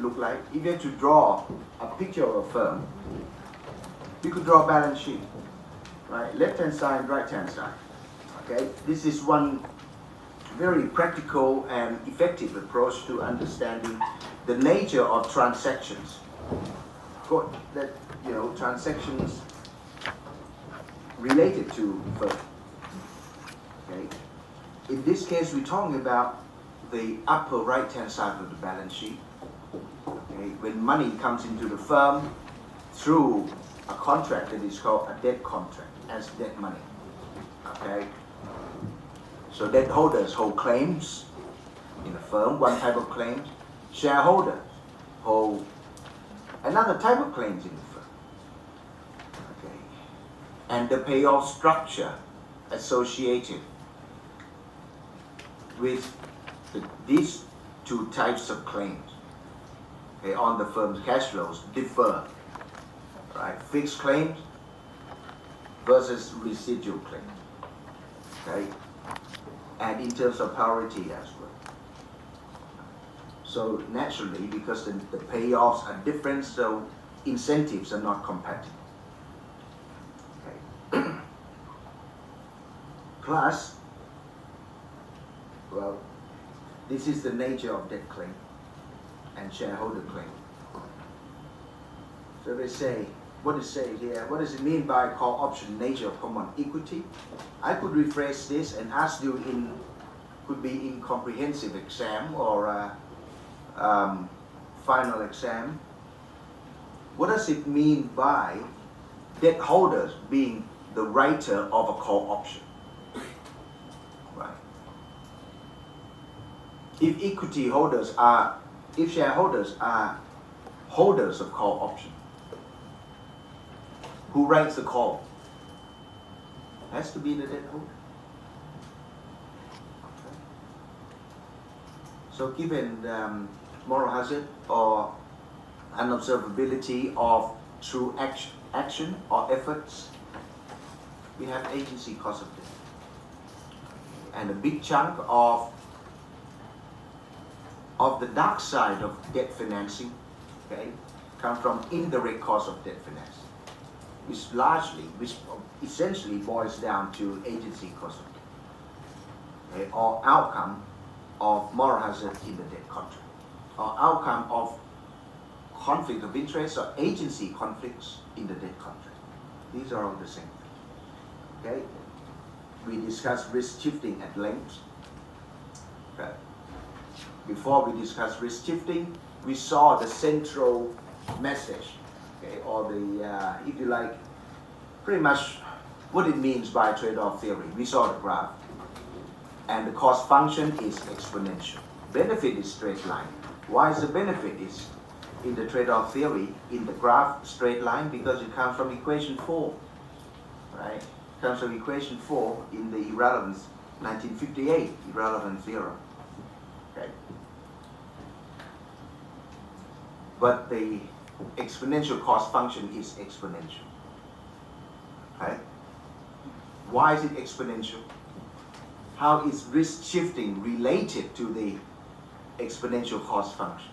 look like? If you had to draw a picture of a firm, you could draw a balance sheet, right? Left-hand side, right-hand side. Okay, this is one very practical and effective approach to understanding the nature of transactions. That, you know, transactions related to firm. Okay. In this case, we're talking about the upper right-hand side of the balance sheet. Okay. When money comes into the firm through a contract that is called a debt contract, as debt money. Okay. So debt holders hold claims in a firm, one type of claims. Shareholders hold another type of claims in the firm. Okay. And the payoff structure associated with these two types of claims, okay, on the firm's cash flows differ. Right? Fixed claims versus residual claims. Okay? And in terms of priority as well. So naturally, because the payoffs are different, so incentives are not compatible. Okay. Plus, well, this is the nature of debt claim and shareholder claim. So they say, what is said here? What does it mean by call option nature of common equity? I could rephrase this and ask you could be in comprehensive exam or final exam. What does it mean by debt holders being the writer of a call option? Right. If shareholders are holders of call option, who writes the call? Has to be the debt holder. Okay. So given moral hazard or unobservability of true action or efforts, we have agency cost of debt. And a big chunk of the dark side of debt financing, okay, comes from indirect cost of debt financing, which essentially boils down to agency cost of debt, okay, or outcome of moral hazard in the debt contract, or outcome of conflict of interest or agency conflicts in the debt contract. These are all the same thing. Okay? We discussed risk shifting at length. Okay. Before we discussed risk shifting, we saw the central message, okay, or the, if you like, pretty much what it means by trade-off theory. We saw the graph, and the cost function is exponential. Benefit is straight line. Why is the benefit is in the trade-off theory in the graph straight line? Because it comes from equation 4, right? It comes from equation 4 in the irrelevance 1958 irrelevance theorem. Okay. But the exponential cost function is exponential. Okay? Why is it exponential? How is risk shifting related to the exponential cost function?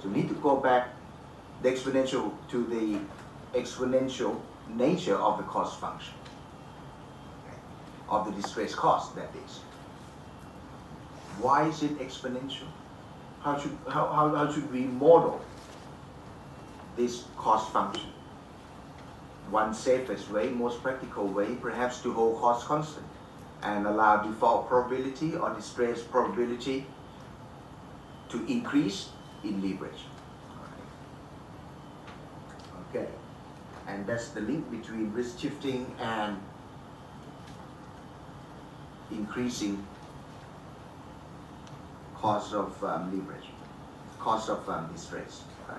So we need to go back to the exponential nature of the cost function, okay, of the distress cost, that is. Why is it exponential? How should we model this cost function? One safest way, most practical way, perhaps to hold cost constant and allow default probability or distress probability to increase in leverage. Okay, and that's the link between risk shifting and increasing cost of leverage, cost of distress, right?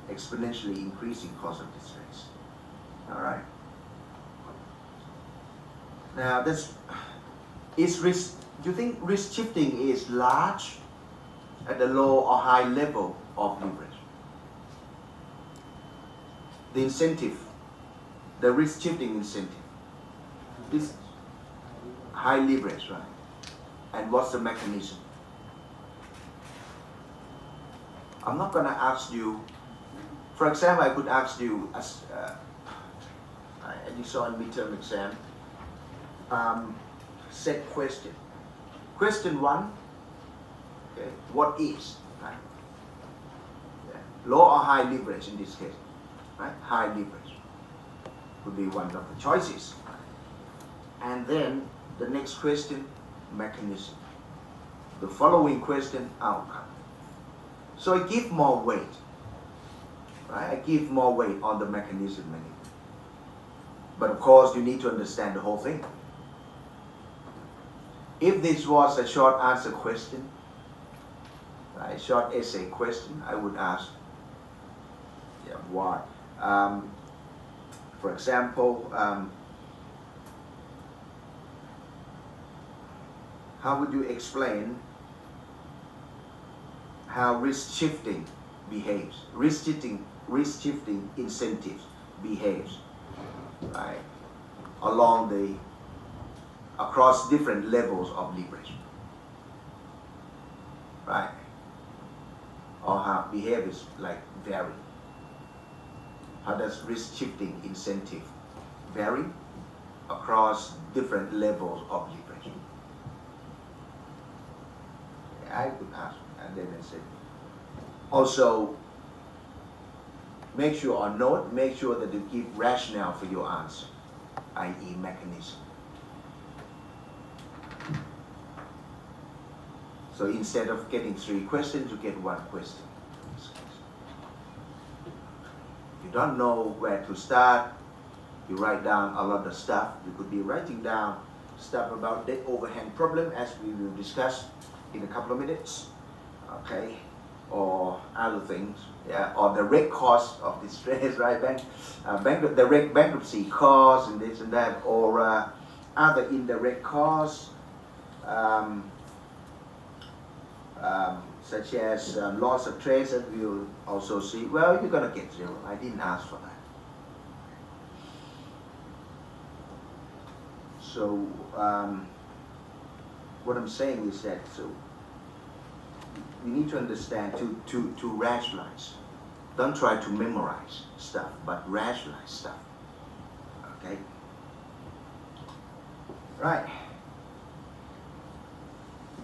Exponentially increasing cost of distress. All right. Now, do you think risk shifting is large at the low or high level of leverage? The incentive, the risk shifting incentive, is high leverage, right? And what's the mechanism? I'm not going to ask you, for example, I could ask you, as you saw in midterm exam, set question. Question 1, okay, what is, right? Yeah. Low or high leverage in this case, right? High leverage would be one of the choices. And then the next question, mechanism. The following question, outcome. So I give more weight, right? I give more weight on the mechanism anyway. But of course, you need to understand the whole thing. If this was a short answer question, right, short essay question, I would ask, yeah, why? For example, how would you explain how risk shifting behaves? Risk shifting incentives behaves, right, across different levels of leverage, right? Or how behaviors like vary. How does risk shifting incentive vary across different levels of leverage? I could ask, and then I say, also make sure or note, make sure that you give rationale for your answer, i.e. mechanism. So instead of getting 3 questions, you get 1 question. If you don't know where to start, you write down a lot of stuff. You could be writing down stuff about debt overhang problem, as we will discuss in a couple of minutes, okay, or other things, yeah, or direct cost of distress, right? Direct bankruptcy costs and this and that, or other indirect costs, such as loss of trade, that we'll also see. Well, you're gonna get 0. I didn't ask for that. So what I'm saying is that, so you need to understand, to rationalize. Don't try to memorize stuff, but rationalize stuff. Okay? Right.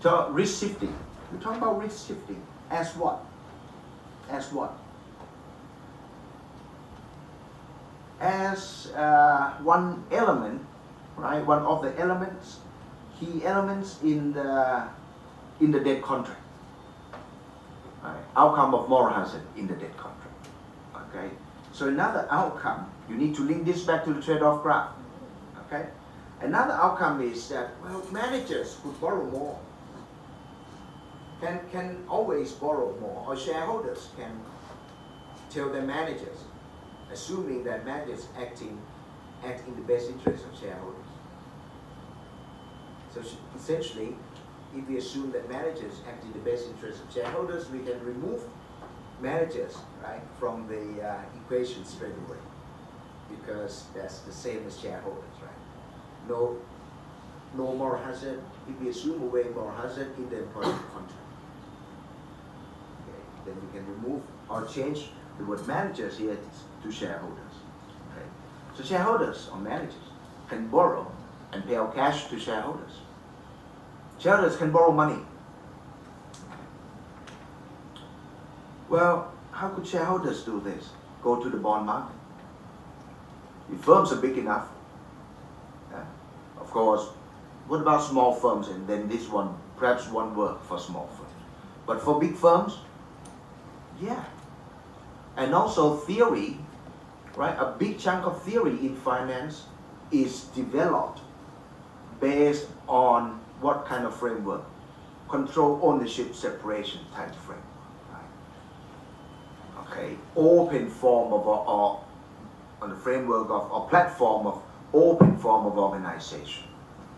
So risk shifting. We talk about risk shifting as what? As what? As one element, right? One of the elements, key elements in the debt contract. Right. Outcome of moral hazard in the debt contract. Okay. So another outcome, you need to link this back to the trade-off graph. Okay. Another outcome is that, well, managers could borrow more. Can always borrow more, or shareholders can tell their managers, assuming that managers act in the best interest of shareholders. So essentially, if we assume that managers act in the best interest of shareholders, we can remove managers, right, from the equation straight away, because that's the same as shareholders, right? No moral hazard. If we assume away moral hazard in the employment contract, okay, then we can remove or change the word managers here to shareholders. Okay, so shareholders or managers can borrow and pay out cash to shareholders. Shareholders can borrow money. Well, how could shareholders do this? Go to the bond market. If firms are big enough, yeah, of course. What about small firms? And then this one, perhaps won't work for small firms. But for big firms, yeah. And also theory, right? A big chunk of theory in finance is developed based on what kind of framework? Control, ownership, separation type framework. Right? Okay, open form of, or on the framework of, or platform of open form of organization.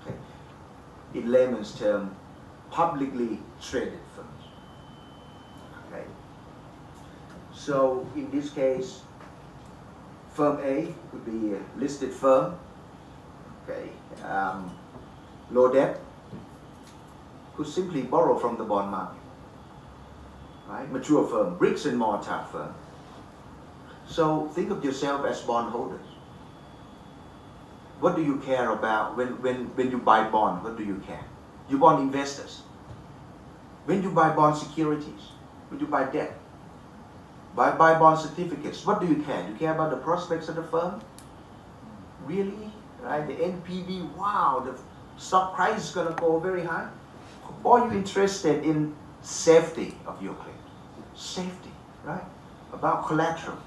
Okay, in layman's term, publicly traded firms. Okay, so in this case, firm A would be a listed firm. Okay, low debt, could simply borrow from the bond market, right? right? Mature firm, bricks and mortar firm. So think of yourself as bondholders. What do you care about when you buy bond? What do you care? You bond investors. When you buy bond securities, when you buy debt, buy bond certificates, what do you care? You care about the prospects of the firm? Really? Right? The NPV, wow, the stock price is going to go very high. Or are you interested in safety of your claim? Safety, right? About collateral.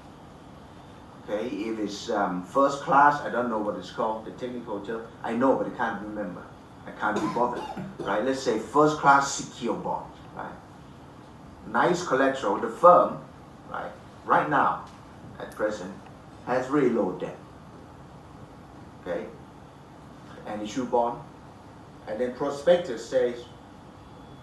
Okay, if it's first class, I don't know what it's called, the technical term. I know, but I can't remember. I can't be bothered, right? Let's say first class secure bond, right? Nice collateral. The firm, right now, at present, has very low debt. Okay, and issue bond, and then prospectus says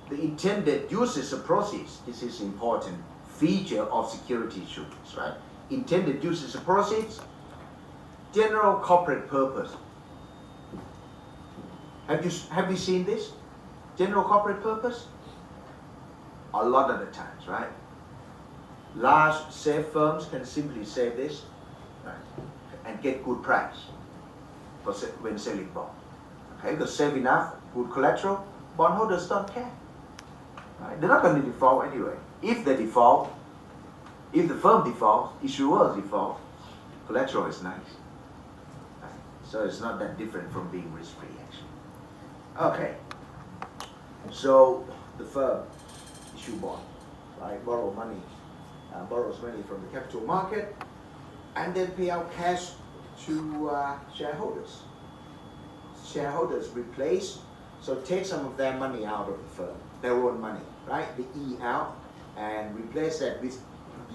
the intended uses of proceeds. This is important feature of security issuance, right? Intended uses of proceeds, general corporate purpose. Have you seen this? General corporate purpose? A lot of the times, right? Large safe firms can simply say this, right, and get good price when selling bond. Okay, because save enough, good collateral, bondholders don't care. Right? They're not going to default anyway. If they default, if the firm defaults, issuers default, collateral is nice. Right? So it's not that different from being risk-free actually. Okay, so the firm issue bond, right? Borrows money from the capital market, and then pay out cash to shareholders. Shareholders replace, so take some of their money out of the firm, their own money, right? The E out, and replace that with B.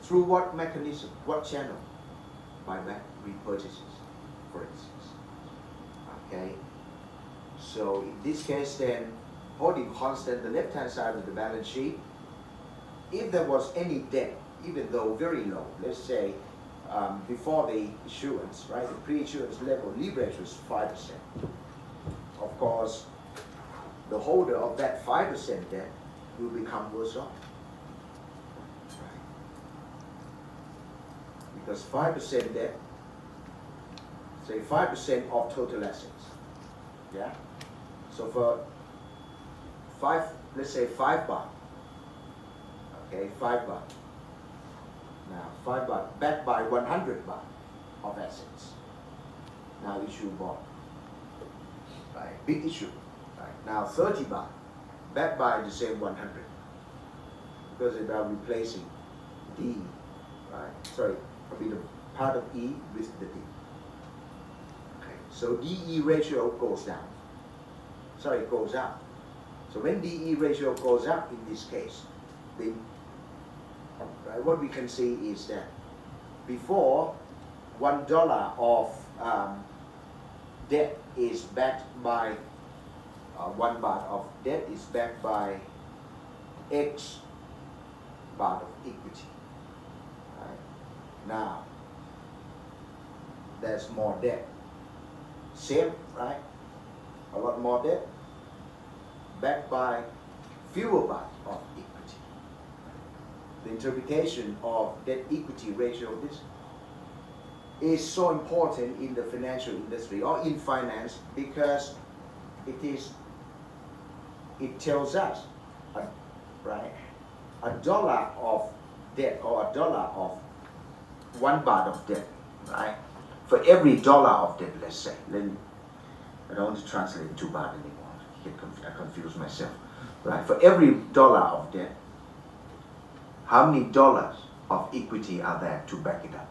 Through what mechanism? What channel? Buyback, repurchases, for instance. Okay. So in this case, then holding constant the left-hand side of the balance sheet. If there was any debt, even though very low, let's say before the issuance, right? The pre-issuance level leverage was 5%. Of course, the holder of that 5% debt will become worse off. Because 5% debt, say 5% of total assets. Yeah? So for let's say 5 baht. Okay, 5 baht. Now 5 baht backed by 100 baht of assets. Now issue bond. Right, big issue. Right. Now 30 baht backed by the same 100. Because they are replacing D, right? Sorry, probably the part of E with the D. Okay, so DE ratio goes down. Sorry, it goes up. So when DE ratio goes up in this case, then what we can see is that before $1 of debt is backed by 1 baht of debt is backed by X baht of equity. Right? Now there's more debt. Same, right? A lot more debt backed by fewer baht of equity. The interpretation of debt equity ratio is so important in the financial industry or in finance because it tells us a dollar of debt or a dollar of 1 baht of debt, right? For every dollar of debt, let's say, I don't want to translate 2 baht anymore. I confuse myself, right? For every dollar of debt, how many dollars of equity are there to back it up?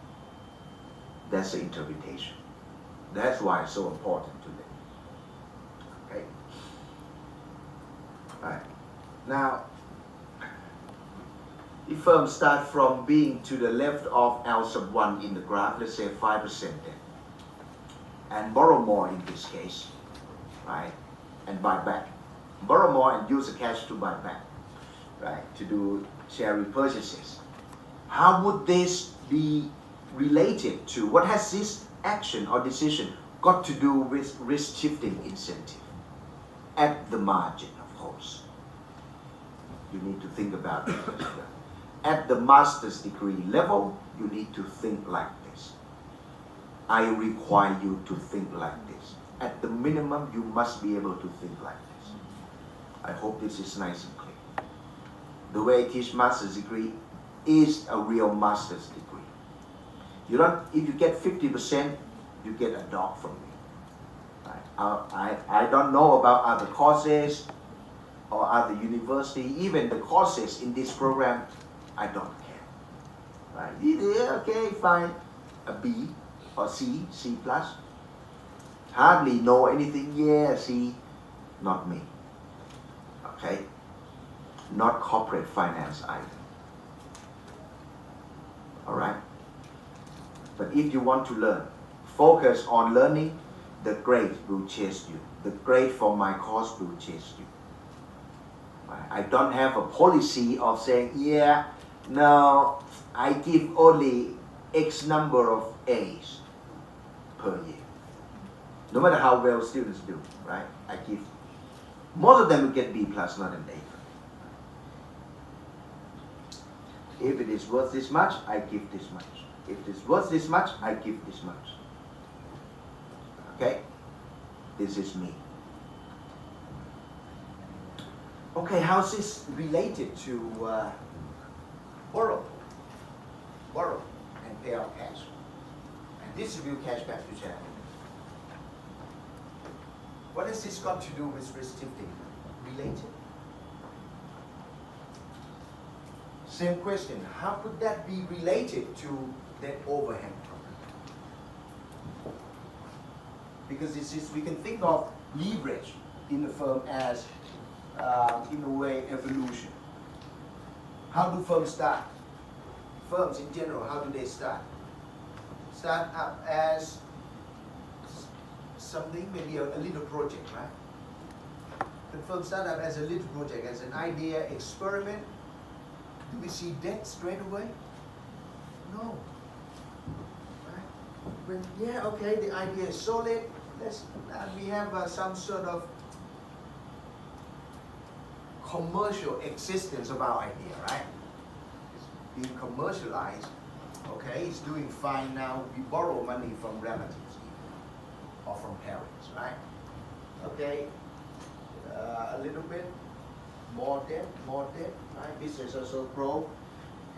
That's the interpretation. That's why it's so important to them. Okay. Right. Now, if firms start from being to the left of L sub 1 in the graph, let's say 5% debt, and borrow more in this case, right? And buy back. Borrow more and use the cash to buy back, right? To do share repurchases. How would this be related to, what has this action or decision got to do with risk shifting incentive? At the margin, of course. You need to think about this as well. At the master's degree level, you need to think like this. I require you to think like this. At the minimum, you must be able to think like this. I hope this is nice and clear. The way I teach master's degree is a real master's degree. You don't, if you get 50%, you get a dog from me. I don't know about other courses or other university, even the courses in this program, I don't care. Right? Either, okay, fine, a B or C, C plus. Hardly know anything, yeah, C, not me. Okay? Not corporate finance either. Alright? But if you want to learn, focus on learning, the grade will chase you. The grade for my course will chase you. I don't have a policy of saying, yeah, no, I give only X number of A's per year. No matter how well students do, right? I give, most of them will get B plus, not an A. If it is worth this much, I give this much. If it is worth this much, I give this much. Okay? This is me. Okay, how's this related to borrow and pay out cash and distribute cash back to shareholders? What has this got to do with risk shifting? Related? Same question. How could that be related to that overhang problem? Because this is, we can think of leverage in the firm as, in a way, evolution. How do firms start? Firms in general, how do they start? Start up as something, maybe a little project, right? The firm start up as a little project, as an idea, experiment. Do we see debt straight away? No. Right? When, yeah, okay, the idea is solid. We have some sort of commercial existence of our idea, right? It's being commercialized. Okay, it's doing fine now. We borrow money from relatives or from parents, right? Okay, a little bit more debt, right? Business also grow.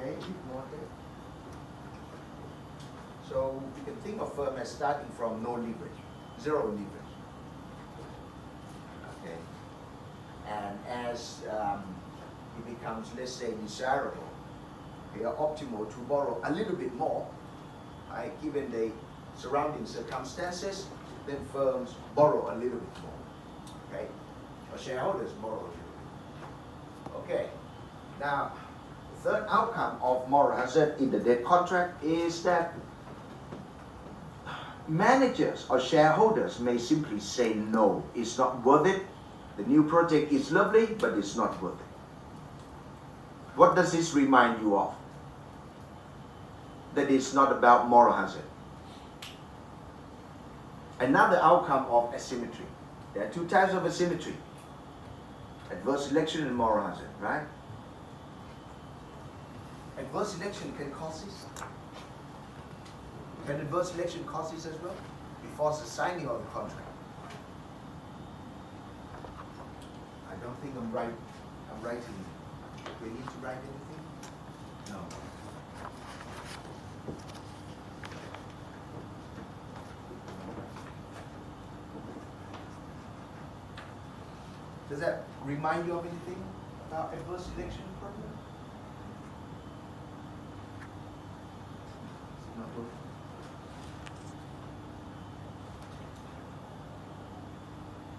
Okay, more debt. So you can think of firm as starting from no leverage, zero leverage. Okay, and as it becomes, let's say, desirable, okay, or optimal to borrow a little bit more, right? Given the surrounding circumstances, then firms borrow a little bit more, okay? Or shareholders borrow a little bit. Okay, now the third outcome of moral hazard in the debt contract is that managers or shareholders may simply say no, it's not worth it. The new project is lovely, but it's not worth it. What does this remind you of? That it's not about moral hazard. Another outcome of asymmetry. There are two types of asymmetry. Adverse selection and moral hazard, right? Adverse selection can cause this. Can adverse selection cause this as well? Before the signing of the contract. I don't think I'm right. I'm writing. Do we need to write anything? No. Does that remind you of anything about adverse selection problem? It's not working.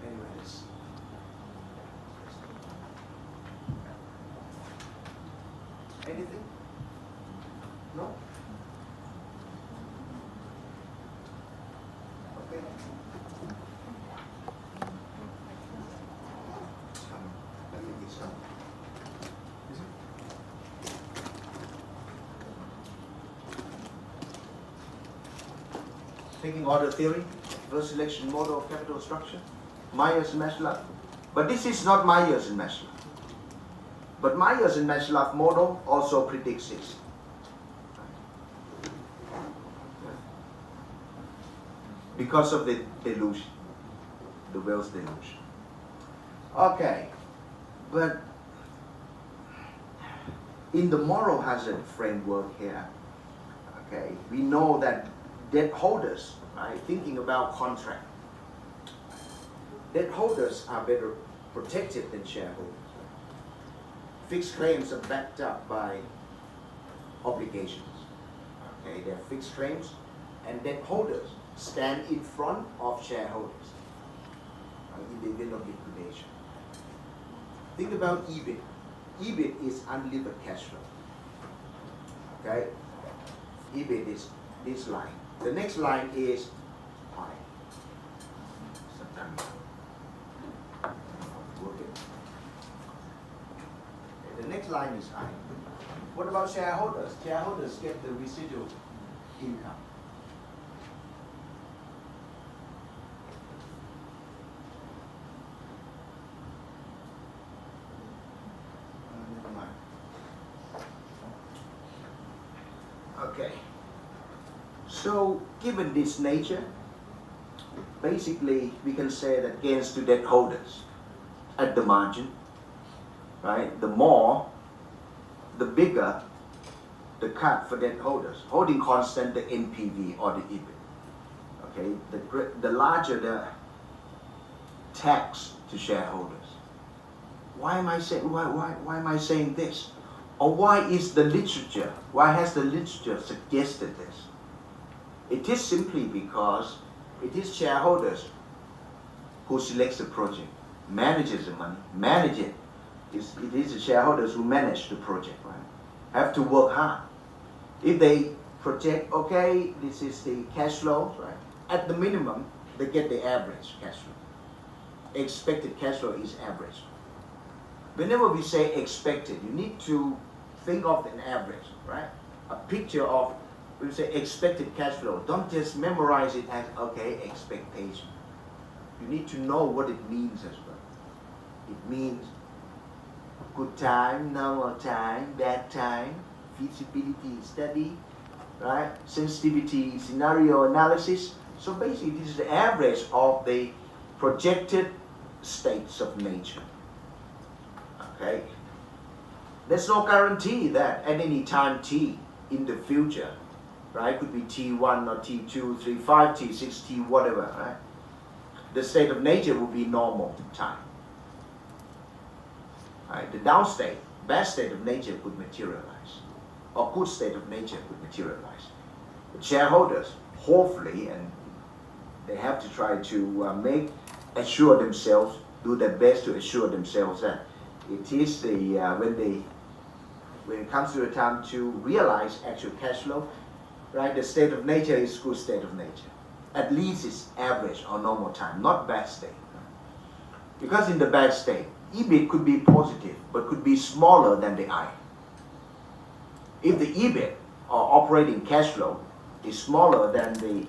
Anyways. Anything? No? Okay. Taking order theory, adverse selection model of capital structure, Myers and Maslach. But this is not Myers and Maslach. But Myers and Maslow model also predicts this. Because of the delusion, the wealth delusion. Okay, but in the moral hazard framework here, okay, we know that debt holders, right, thinking about contract, debt holders are better protected than shareholders. Fixed claims are backed up by obligations. Okay, they're fixed claims, and debt holders stand in front of shareholders in the event of liquidation. Think about EBIT. EBIT is unlevered cash flow. Okay, EBIT is this line. The next line is I. Sometimes the next line is I. What about shareholders? Shareholders get the residual income. Never mind. Okay. So, given this nature, basically we can say that gains to debt holders at the margin, right? The bigger the cut for debt holders, holding constant the NPV or the EBIT. Okay, the larger the tax to shareholders. Why am I saying this? Or why is the literature? Why has the literature suggested this? It is simply because it is shareholders who selects the project, manages the money, manage it. It is the shareholders who manage the project, right? Have to work hard. If they project, okay, this is the cash flow, right? At the minimum, they get the average cash flow. Expected cash flow is average. Whenever we say expected, you need to think of an average, right? A picture of, we say expected cash flow. Don't just memorize it as, okay, expectation. You need to know what it means as well. It means good time, normal time, bad time, feasibility study, right? Sensitivity, scenario analysis. So basically, this is the average of the projected states of nature. Okay? There's no guarantee that at any time t in the future, right? Could be t1 or t2, 3, 5, t6, t whatever, right? The state of nature will be normal time. Right? The down state, bad state of nature could materialize, or good state of nature could materialize. The shareholders, hopefully, and they have to try to assure themselves, do their best to assure themselves that it is the when it comes to the time to realize actual cash flow, right? The state of nature is good state of nature. At least it's average or normal time, not bad state. Because in the bad state, EBIT could be positive, but could be smaller than the I. If the EBIT or operating cash flow is smaller than the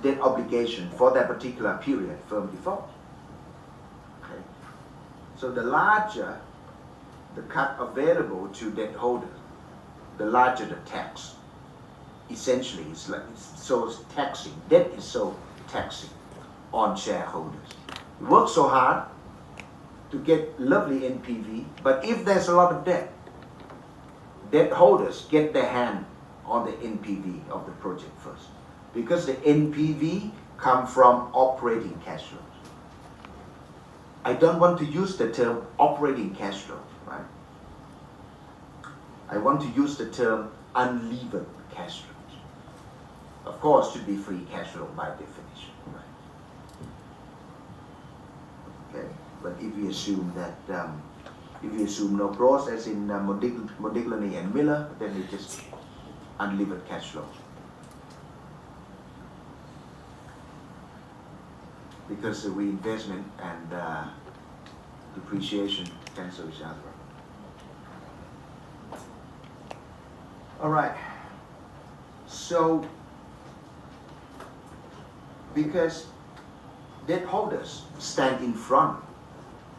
debt obligation for that particular period, firm default. Okay. So the larger the cut available to debt holders, the larger the tax. Essentially, it's so taxing. Debt is so taxing on shareholders. You work so hard to get lovely NPV, but if there's a lot of debt, debt holders get their hand on the NPV of the project first, because the NPV come from operating cash flows. I don't want to use the term operating cash flows, right? I want to use the term unlevered cash flows. Of course, should be free cash flow by definition, right? Okay, but if we assume that, if we assume no growth, as in Modigliani and Miller, then it is unlevered cash flow. Because the reinvestment and depreciation cancel each other. All right. So, because debt holders stand in front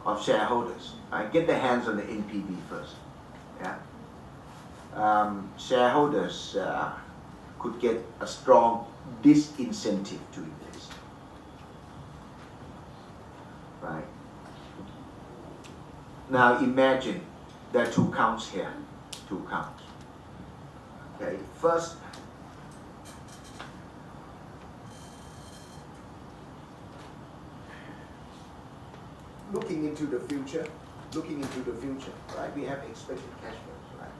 of shareholders. Get their hands on the NPV first. Yeah. Shareholders could get a strong disincentive to invest. Right. Now imagine there are two counts here. Two counts. Okay. First, looking into the future, right? We have expected cash flows, right?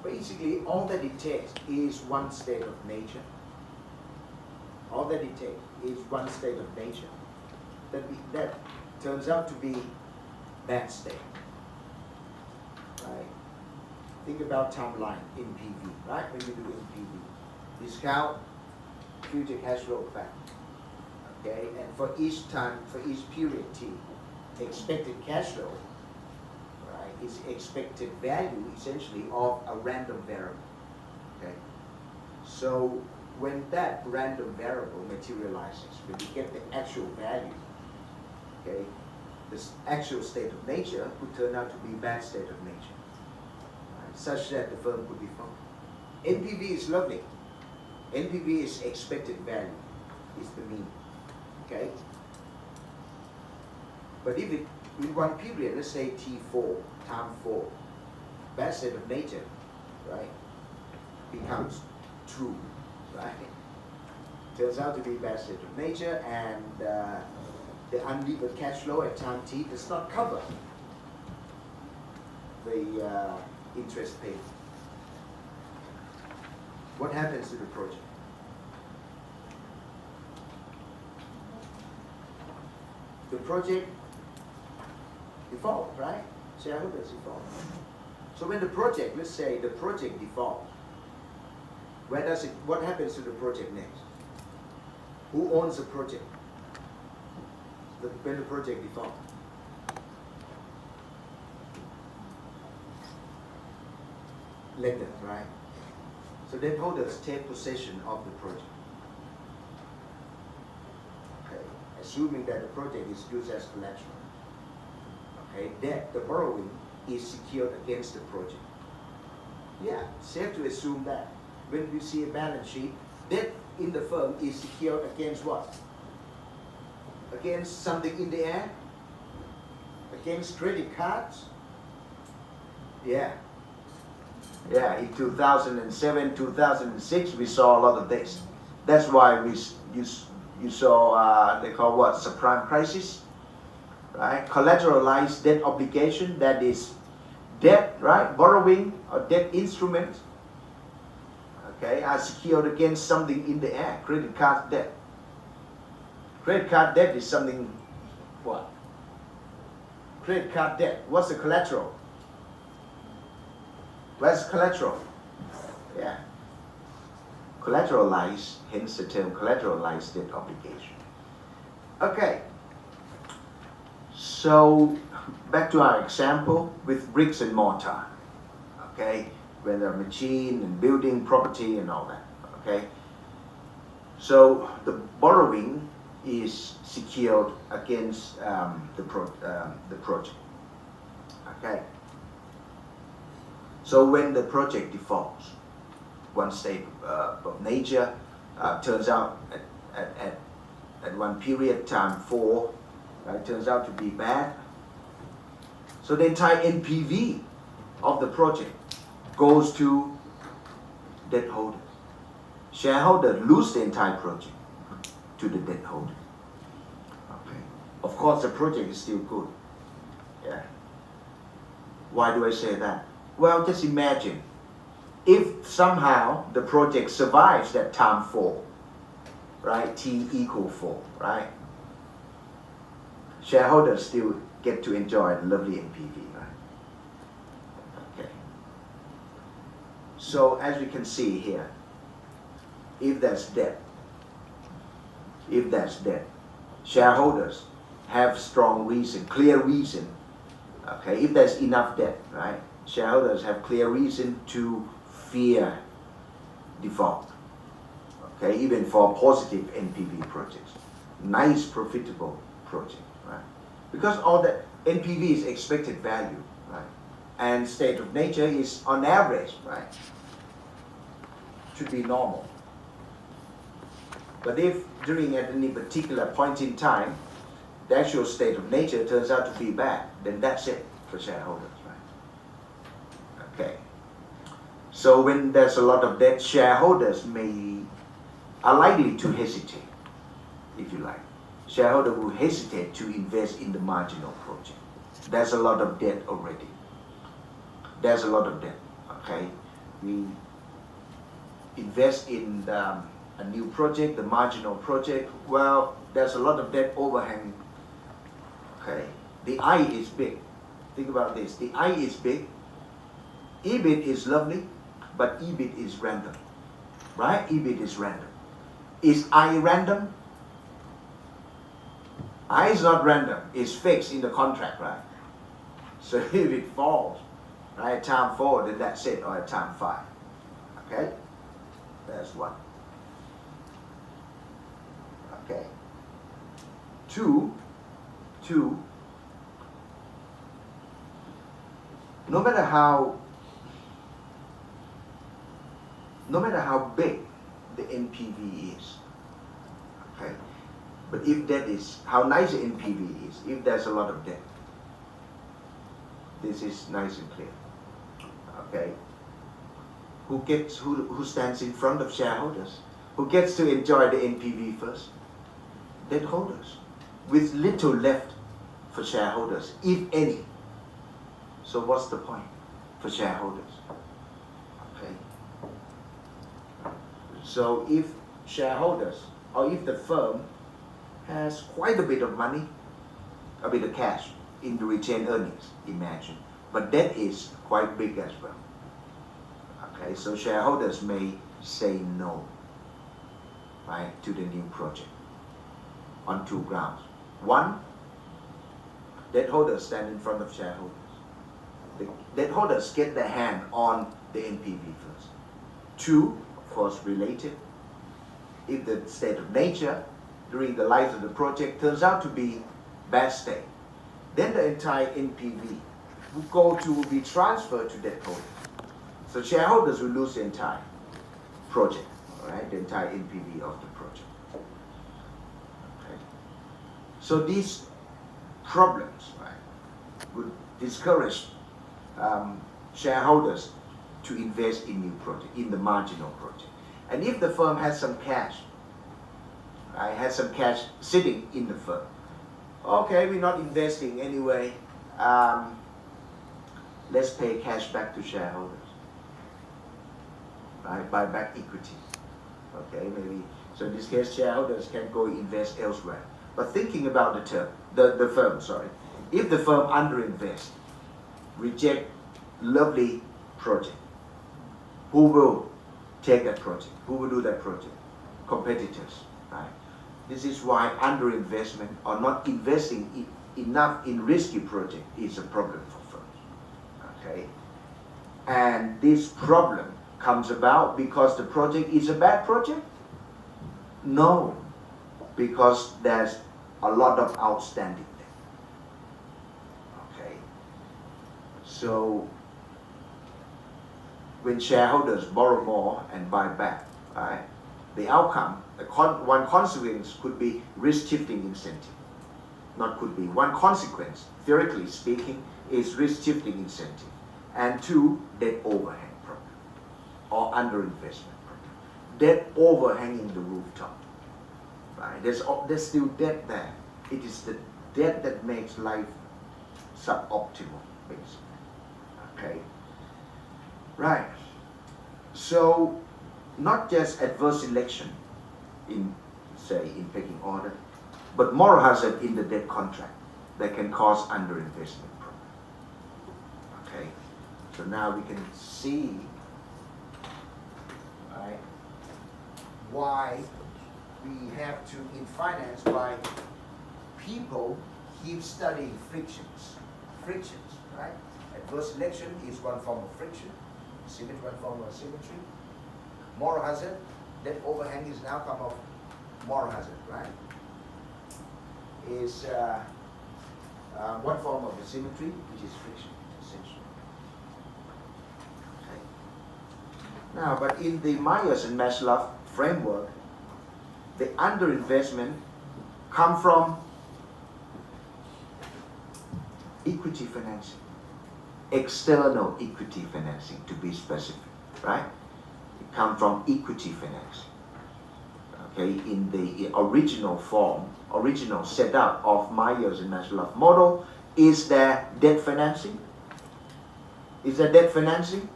Basically, all that it takes is one state of nature. All that it takes is one state of nature that turns out to be bad state, right? Think about timeline in PV, right? When you do NPV, discount future cash flow fact. Okay, and for each time, for each period T, expected cash flow, right, is expected value essentially of a random variable. Okay, so when that random variable materializes, when you get the actual value, okay, this actual state of nature could turn out to be bad state of nature, right, such that the firm could be found. NPV is lovely. NPV is expected value, is the mean. Okay, but if it in one period, let's say T4, time 4, bad state of nature, right, becomes true, right? Turns out to be bad state of nature, and the unlevered cash flow at time T does not cover the interest paid. What happens to the project? The project default, right? Shareholders default. So when the project, let's say the project defaults, what happens to the project next? Who owns the project? When the project defaults? Lenders, right? So debt holders take possession of the project. Assuming that the project is used as collateral. Okay, debt, the borrowing is secured against the project. Yeah, safe to assume that. When we see a balance sheet, debt in the firm is secured against what? Against something in the air? Against credit cards? Yeah. Yeah, in 2007, 2006, we saw a lot of this. That's why you saw, they call what, subprime crisis, right? Collateralized debt obligation, that is debt, right? Borrowing or debt instruments, okay, are secured against something in the air. Credit card debt. Credit card debt is something, what? Credit card debt, what's the collateral? Where's collateral? Yeah. Collateralized, hence the term collateralized debt obligation. Okay, so back to our example with bricks and mortar. Okay, whether machine and building, property and all that. Okay, so the borrowing is secured against the project. Okay, so when the project defaults, one state of nature turns out at one period, time 4, right, turns out to be bad. So the entire NPV of the project goes to debt holders. Shareholders lose the entire project to the debt holder. Okay. Of course, the project is still good. Yeah. Why do I say that? Well, just imagine if somehow the project survives that time 4, right, T equal 4, right, shareholders still get to enjoy the lovely NPV, right? Okay. So as we can see here, if that's debt, shareholders have strong reason, clear reason, okay, if there's enough debt, right, shareholders have clear reason to fear default, okay, even for positive NPV projects, nice profitable project, right? Because all the NPV is expected value, right? And state of nature is on average, right? Should be normal. But if during at any particular point in time, the actual state of nature turns out to be bad, then that's it for shareholders, right? Okay. So when there's a lot of debt, shareholders are likely to hesitate, if you like. Shareholder will hesitate to invest in the marginal project. There's a lot of debt already. There's a lot of debt, okay? We invest in a new project, the marginal project. Well, there's a lot of debt overhanging, okay? The I is big. Think about this. The I is big. EBIT is lovely, but EBIT is random, right? EBIT is random. Is I random? I is not random. It's fixed in the contract, right? So if it falls, right, at time 4, then that's it, or at time 5. Okay? That's 1. Okay. 2, no matter how big the NPV is, okay, but if that is how nice the NPV is, if there's a lot of debt, this is nice and clear. Okay, who stands in front of shareholders? Who gets to enjoy the NPV first? Debt holders, with little left for shareholders, if any. So what's the point for shareholders? Okay. So if shareholders, or if the firm has quite a bit of money, a bit of cash in the retained earnings, imagine, but debt is quite big as well. Okay, so shareholders may say no, right, to the new project on 2 grounds. 1, debt holders stand in front of shareholders. The debt holders get their hand on the NPV first. 2, of course, related. If the state of nature during the life of the project turns out to be bad state, then the entire NPV will be transferred to debt holders. So shareholders will lose the entire project, all right, the entire NPV of the project. Okay. So these problems, right, would discourage shareholders to invest in new project, in the marginal project. And if the firm has some cash, right, has some cash sitting in the firm, okay, we're not investing anyway, let's pay cash back to shareholders, right, buy back equity, okay, maybe. So in this case, shareholders can go invest elsewhere. But thinking about the firm, sorry, if the firm underinvests, reject lovely project, who will take that project? Who will do that project? Competitors, right? This is why underinvestment or not investing enough in risky project is a problem for firms, okay? And this problem comes about because the project is a bad project? No, because there's a lot of outstanding debt. Okay, so when shareholders borrow more and buy back, right, the outcome, one consequence could be risk shifting incentive. Not could be. One consequence, theoretically speaking, is risk shifting incentive. And 2, debt overhang problem or underinvestment problem. Debt overhanging the rooftop. Right? There's still debt there. It is the debt that makes life suboptimal, basically. Okay. Right. So, not just adverse selection in pecking order, but moral hazard in the debt contract that can cause underinvestment problem. Okay. So now we can see, right, why we have to, in finance, why people keep studying frictions, right? Adverse selection is one form of friction, symmetry, one form of symmetry. Moral hazard, debt overhang is an outcome of moral hazard, right? Is One form of asymmetry, which is friction, essentially. Okay. Now, but in the Myers and Maslow framework, the underinvestment come from equity financing, external equity financing to be specific, right? It comes from equity financing. Okay, in the original form, original setup of Myers and Maslow model, is there debt financing? Is there debt financing?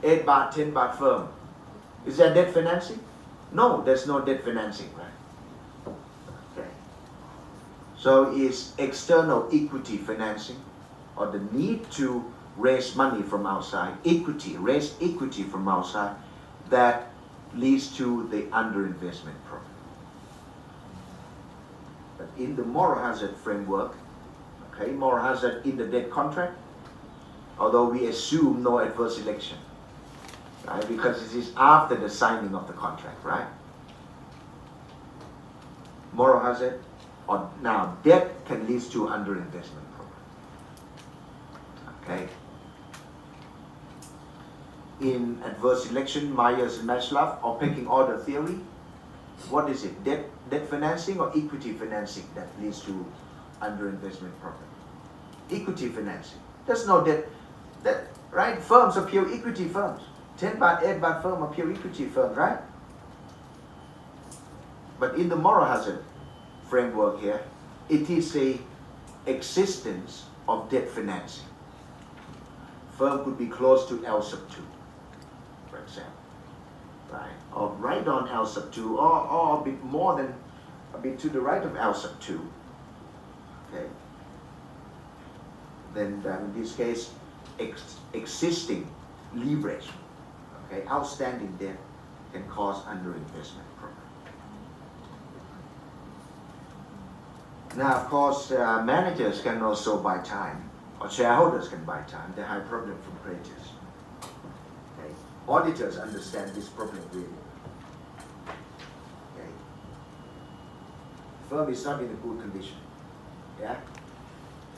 8 baht, 10 baht firm. Is there debt financing? No, there's no debt financing, right? Okay. So it's external equity financing, or the need to raise money from outside, raise equity from outside, that leads to the underinvestment problem. But in the moral hazard framework, okay, moral hazard in the debt contract, although we assume no adverse selection, right, because it is after the signing of the contract, right? Moral hazard, or now debt can lead to underinvestment problem. Okay. In adverse selection, Myers and Maslow, or pecking order theory, what is it? Debt financing or equity financing that leads to underinvestment problem? Equity financing. There's no debt, right? Firms are pure equity firms. 10 baht, 8 baht firm are pure equity firms, right? But in the moral hazard framework here, it is a existence of debt financing. Firm could be close to L sub 2. For example, right? Or right on L sub 2, or a bit more than, a bit to the right of L sub 2. Okay. Then in this case, existing leverage, okay, outstanding debt can cause underinvestment problem. Now, of course, managers can also buy time, or shareholders can buy time. They have problem from creditors. Auditors understand this problem really. Okay. Firm is not in a good condition. Yeah?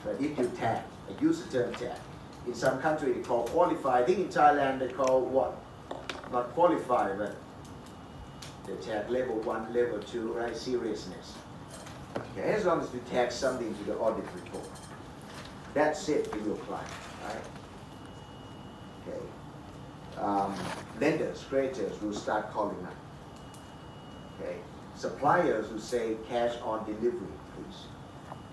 But if you tag, I use the term tag. In some country they call qualify. I think in Thailand they call what? Not qualify, but they tag level 1, level 2, right? Seriousness. Okay, as long as you tag something to the audit report. That's it for your client, right? Okay. Lenders, creditors will start calling up. Okay, suppliers will say cash on delivery, please.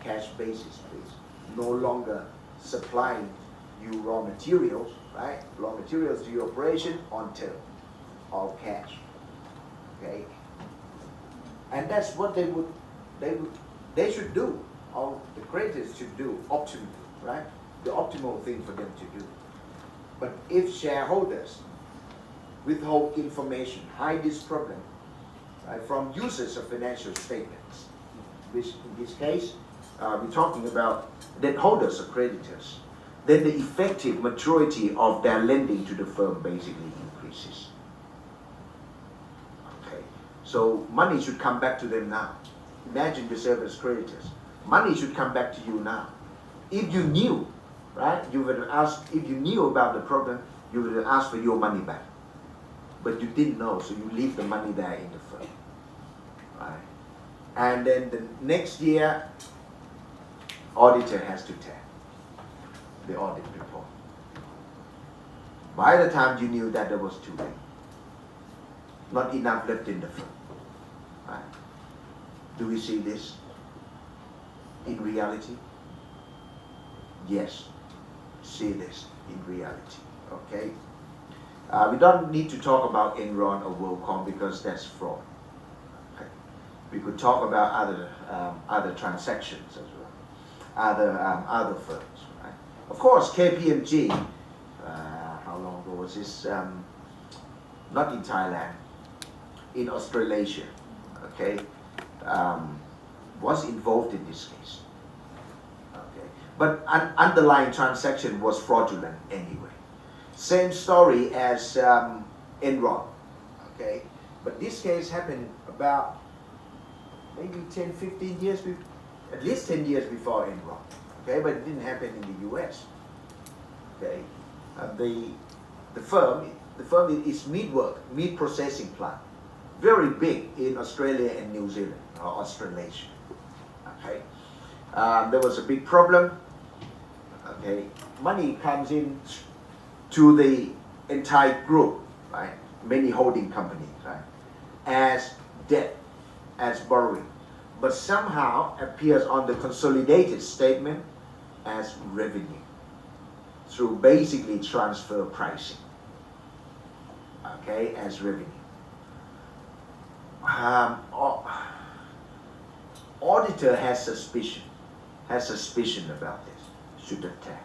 Cash basis, please. No longer supplying you raw materials, right? Raw materials to your operation on term, all cash. Okay, and that's what they should do. All the creditors should do optimally, right? The optimal thing for them to do. But if shareholders withhold information, hide this problem, right, from users of financial statements, which in this case, we're talking about debt holders or creditors, then the effective maturity of their lending to the firm basically increases. Okay, so money should come back to them now. Imagine yourself as creditors. Money should come back to you now. If you knew, right, you would ask, if you knew about the problem, you would ask for your money back. But you didn't know, so you leave the money there in the firm. Right? And then the next year, auditor has to tag the audit report. By the time you knew that, it was too late. Not enough left in the firm. Right? Do we see this in reality? Yes, see this in reality. Okay. We don't need to talk about Enron or WorldCom because that's fraud. Okay. We could talk about other transactions as well, other firms. Right? Of course, KPMG. How long ago was this? Not in Thailand, in Australasia. Okay, was involved in this case. Okay, but an underlying transaction was fraudulent anyway. Same story as Enron, okay? But this case happened about maybe 10, 15 years, at least 10 years before Enron. Okay, but it didn't happen in the US. Okay, the firm is meat processing plant, very big in Australia and New Zealand, or Australasia. Okay, there was a big problem. Okay, money comes in to the entire group, right? Many holding companies, right? As debt, as borrowing, but somehow appears on the consolidated statement as revenue through basically transfer pricing. Okay, as revenue. Auditor has suspicion about this, should attack,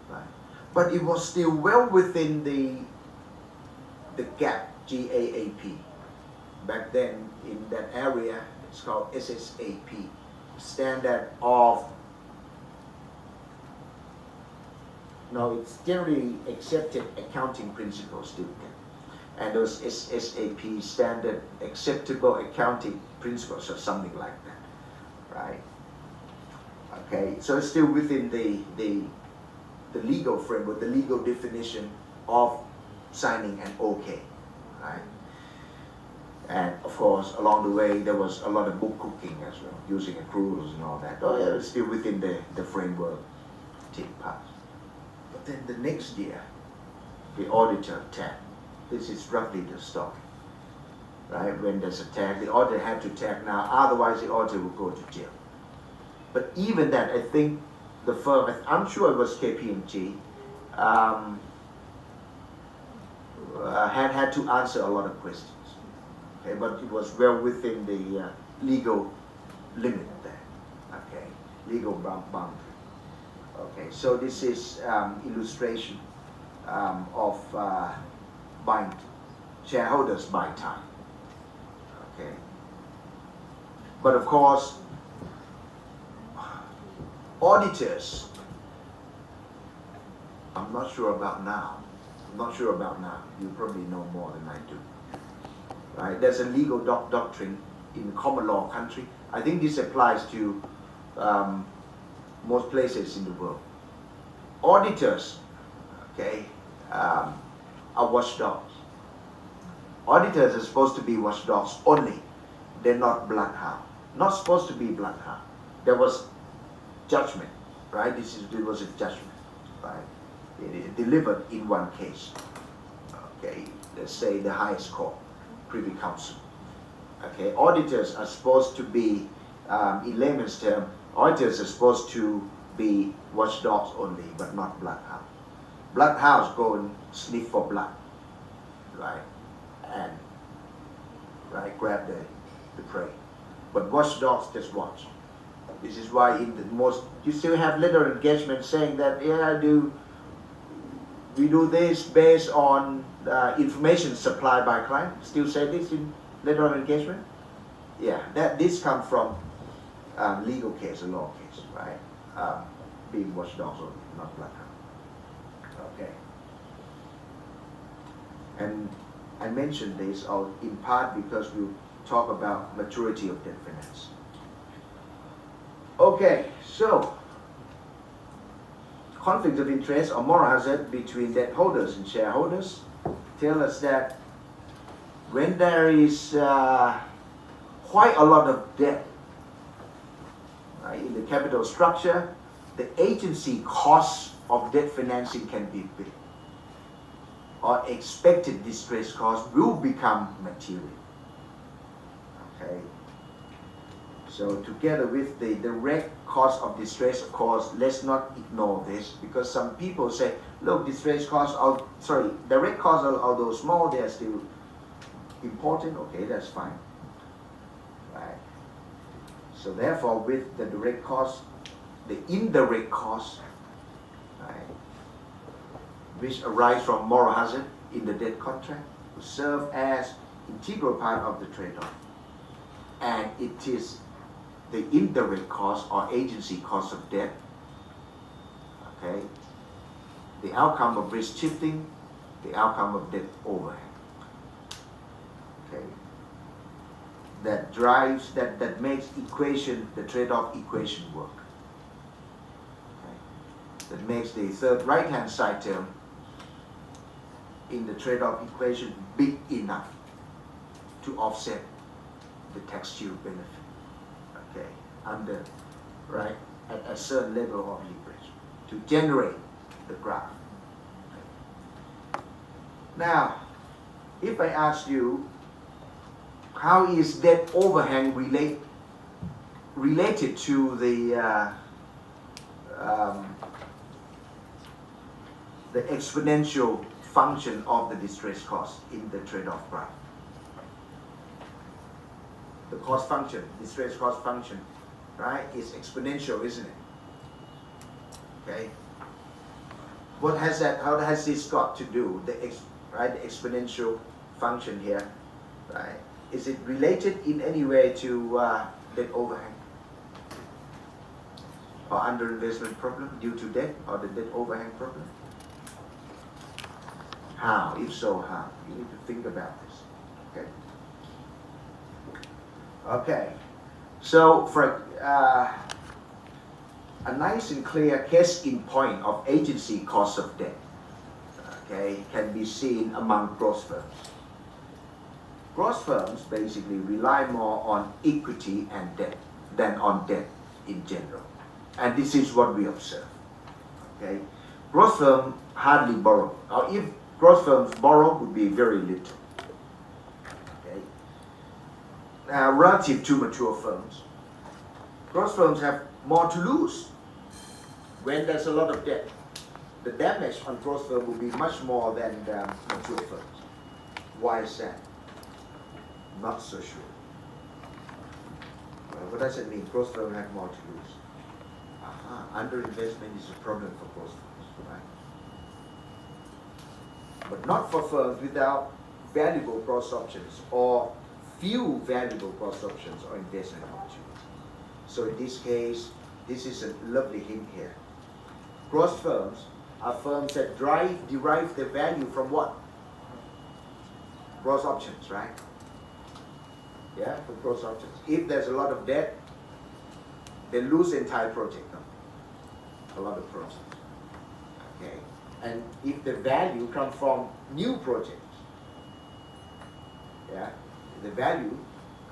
right? But it was still well within the GAAP, GAAP. Back then in that area, it's called SSAP, Standard of, no, it's generally accepted accounting principles still. And those SSAP, Standard Acceptable Accounting Principles, or something like that, right? Okay, so it's still within the legal framework, the legal definition of signing an OK, right? And of course, along the way, there was a lot of book cooking as well, using accruals and all that. Oh yeah, it's still within the framework, take part. But then the next year, the auditor tagged. This is roughly the story, right? When there's a tag, the auditor had to tag now, otherwise the auditor would go to jail. But even that, I think the firm, I'm sure it was KPMG, had to answer a lot of questions. Okay, but it was well within the legal limit there. Okay, legal boundary. Okay, so this is illustration of buying, shareholders buy time. Okay, but of course, auditors, I'm not sure about now. You probably know more than I do. Right? There's a legal doctrine in common law country. I think this applies to most places in the world. Auditors, okay, are watchdogs. Auditors are supposed to be watchdogs only. They're not bloodhound. Not supposed to be bloodhound. There was judgment, right? This was a judgment, right? It delivered in one case. Okay, let's say the highest court, Privy Council. Okay, auditors are supposed to be, in layman's term, auditors are supposed to be watchdogs only, but not bloodhounds. Bloodhounds go and sniff for blood, right? And grab the prey. But watchdogs just watch. This is why in the most, you still have letter of engagement saying that, yeah, we do this based on information supplied by client. Still say this in letter of engagement? Yeah, this comes from legal case, a law case, right? Being watchdogs only, not bloodhound. Okay. And I mentioned this in part because we talk about maturity of debt finance. Okay, so conflict of interest or moral hazard between debt holders and shareholders tell us that when there is quite a lot of debt in the capital structure, the agency costs of debt financing can be big, or expected distress costs will become material. Okay. So together with the direct cost of distress, of course, let's not ignore this, because some people say, look, distress costs are, direct costs, although small, they are still important. Okay, that's fine. Right. So therefore, with the direct costs, the indirect costs, right, which arise from moral hazard in the debt contract, will serve as integral part of the trade-off. And it is the indirect cost or agency cost of debt, okay, the outcome of risk shifting, the outcome of debt overhead, okay, that drives, that makes the trade-off equation work. that makes the third right-hand side term in the trade-off equation big enough to offset the tax shield benefit, okay, under, right, at a certain level of leverage to generate the graph. Now, if I ask you, how is debt overhang related to the exponential function of the distress cost in the trade-off graph? The cost function, distress cost function, right, is exponential, isn't it? Okay. What has that? How has this got to do? The exponential function here, right? Is it related in any way to debt overhang or underinvestment problem due to debt, or the debt overhang problem? How? If so, how? You need to think about this. Okay. Okay. So for a nice and clear case in point of agency cost of debt, okay, can be seen among growth firms. Growth firms basically rely more on equity and debt than on debt in general. And this is what we observe. Okay? Growth firms hardly borrow. Or if growth firms borrow, would be very little. Okay? Relative to mature firms, growth firms have more to lose. When there's a lot of debt, the damage on growth firm will be much more than the mature firms. Why is that? Not so sure. Well, what does it mean? Growth firms have more to lose. Underinvestment is a problem for growth firms, right? But not for firms without valuable growth options or few valuable growth options or investment opportunities. So in this case, this is a lovely hint here. Growth firms are firms that derive their value from what? Growth options, right? Yeah, from growth options. If there's a lot of debt, they lose the entire project. No? A lot of projects. Okay. And if the value comes from new projects, yeah, the value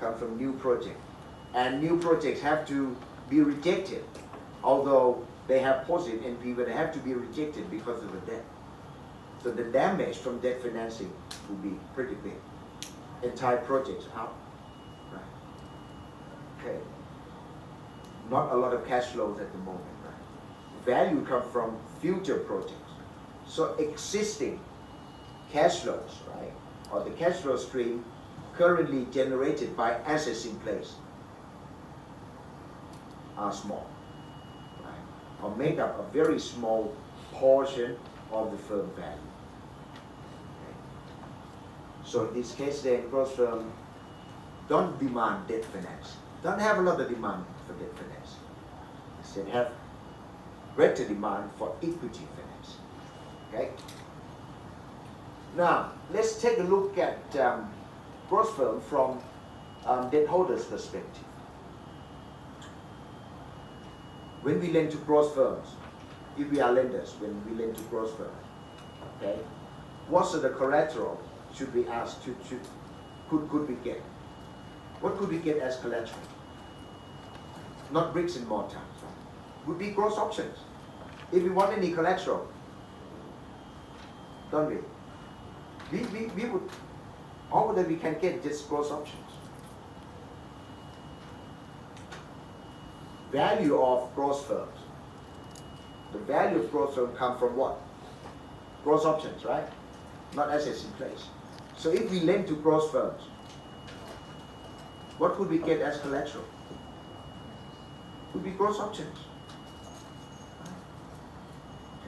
comes from new projects. And new projects have to be rejected, although they have positive NP, but they have to be rejected because of the debt. So the damage from debt financing will be pretty big. Entire projects out. Right. Okay. Not a lot of cash flows at the moment. Right. Value comes from future projects. So existing cash flows, right, or the cash flow stream currently generated by assets in place are small, right, or make up a very small portion of the firm value. Okay. So in this case, then, growth firm don't demand debt finance, don't have a lot of demand for debt finance. Instead, have greater demand for equity finance. Okay. Now let's take a look at growth firm from debt holders' perspective. When we lend to growth firms, if we are lenders, when we lend to growth firms, okay, what sort of collateral should we ask? Could we get? What could we get as collateral? Not bricks and mortar. Would be growth options. If we want any collateral, don't we? We would, all that we can get just growth options. Value of growth firms. The value of growth firms comes from what? Growth options, right? Not assets in place. So if we lend to growth firms, what could we get as collateral? Could be growth options.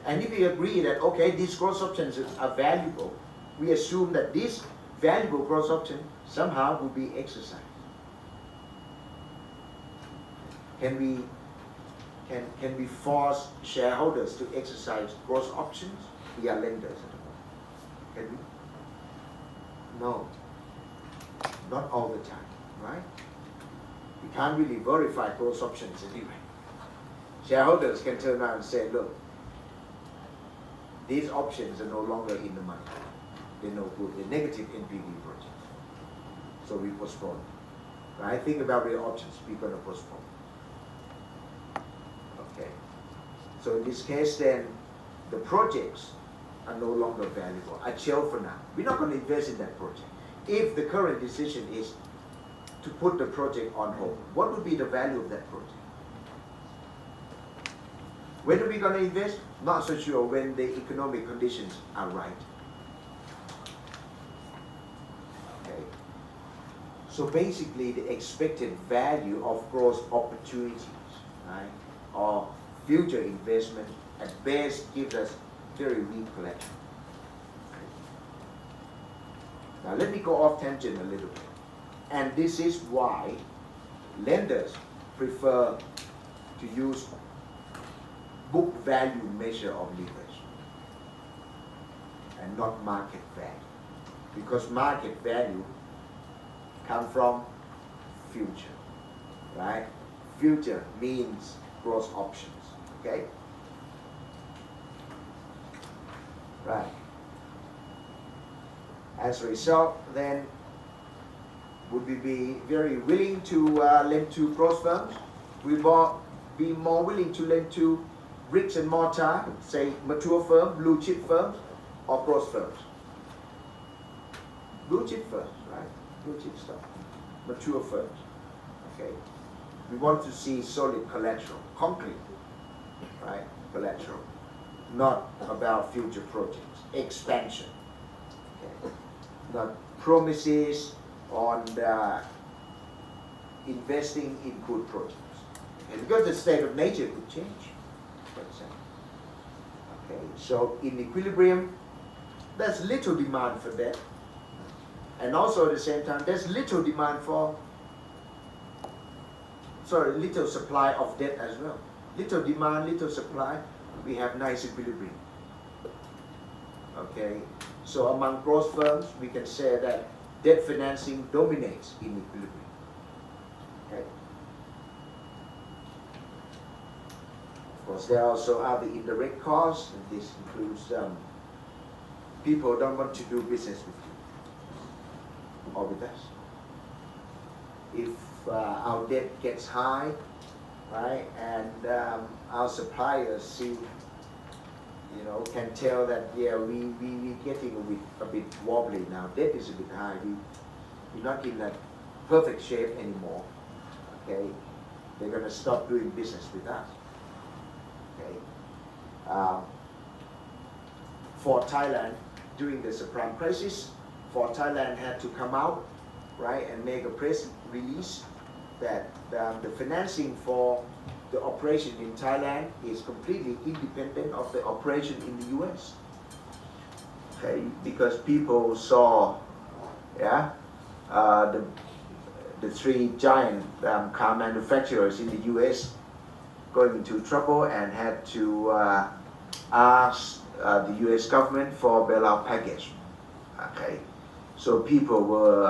And if we agree that, okay, these growth options are valuable, we assume that this valuable growth option somehow will be exercised. Can we force shareholders to exercise growth options? We are lenders at the moment. Can we? No. Not all the time, right? We can't really verify growth options anyway. Shareholders can turn around and say, look, these options are no longer in the money. They're no good. They're negative NPV projects. So we postpone. Right? Think about real options. We're going to postpone. Okay. So in this case, then the projects are no longer valuable. I chill for now. We're not going to invest in that project. If the current decision is to put the project on hold, what would be the value of that project? When are we going to invest? Not so sure. When the economic conditions are right. Okay. So basically, the expected value of growth opportunities, right, or future investment at best gives us very weak collection. Now let me go off tangent a little bit. And this is why lenders prefer to use book value measure of leverage and not market value. Because market value comes from future, right? Future means growth options, okay? Right. As a result, then, would we be very willing to lend to growth firms? We will be more willing to lend to bricks and mortar, say mature firms, blue chip firms, or growth firms? Blue chip firms, right? Blue chip stuff. Mature firms, okay? We want to see solid collateral, concrete, right? Collateral, not about future projects, expansion, okay? Not promises on investing in good projects. And because the state of nature could change, for example. Okay, so in equilibrium, there's little demand for debt. And also at the same time, there's little demand for, little supply of debt as well. Little demand, little supply, we have nice equilibrium. Okay, so among growth firms, we can say that debt financing dominates in equilibrium. Okay. Of course, there are also other indirect costs, and this includes people don't want to do business with you or with us. If our debt gets high, right, and our suppliers see, can tell that, yeah, we're getting a bit wobbly now. Debt is a bit high. We're not in that perfect shape anymore. Okay, they're going to stop doing business with us. Okay. For Thailand, during the subprime crisis, Thailand had to come out, right, and make a press release that the financing for the operation in Thailand is completely independent of the operation in the US. Okay, because people saw, the three giant car manufacturers in the US going into trouble and had to ask the US government for a bailout package. Okay, so people were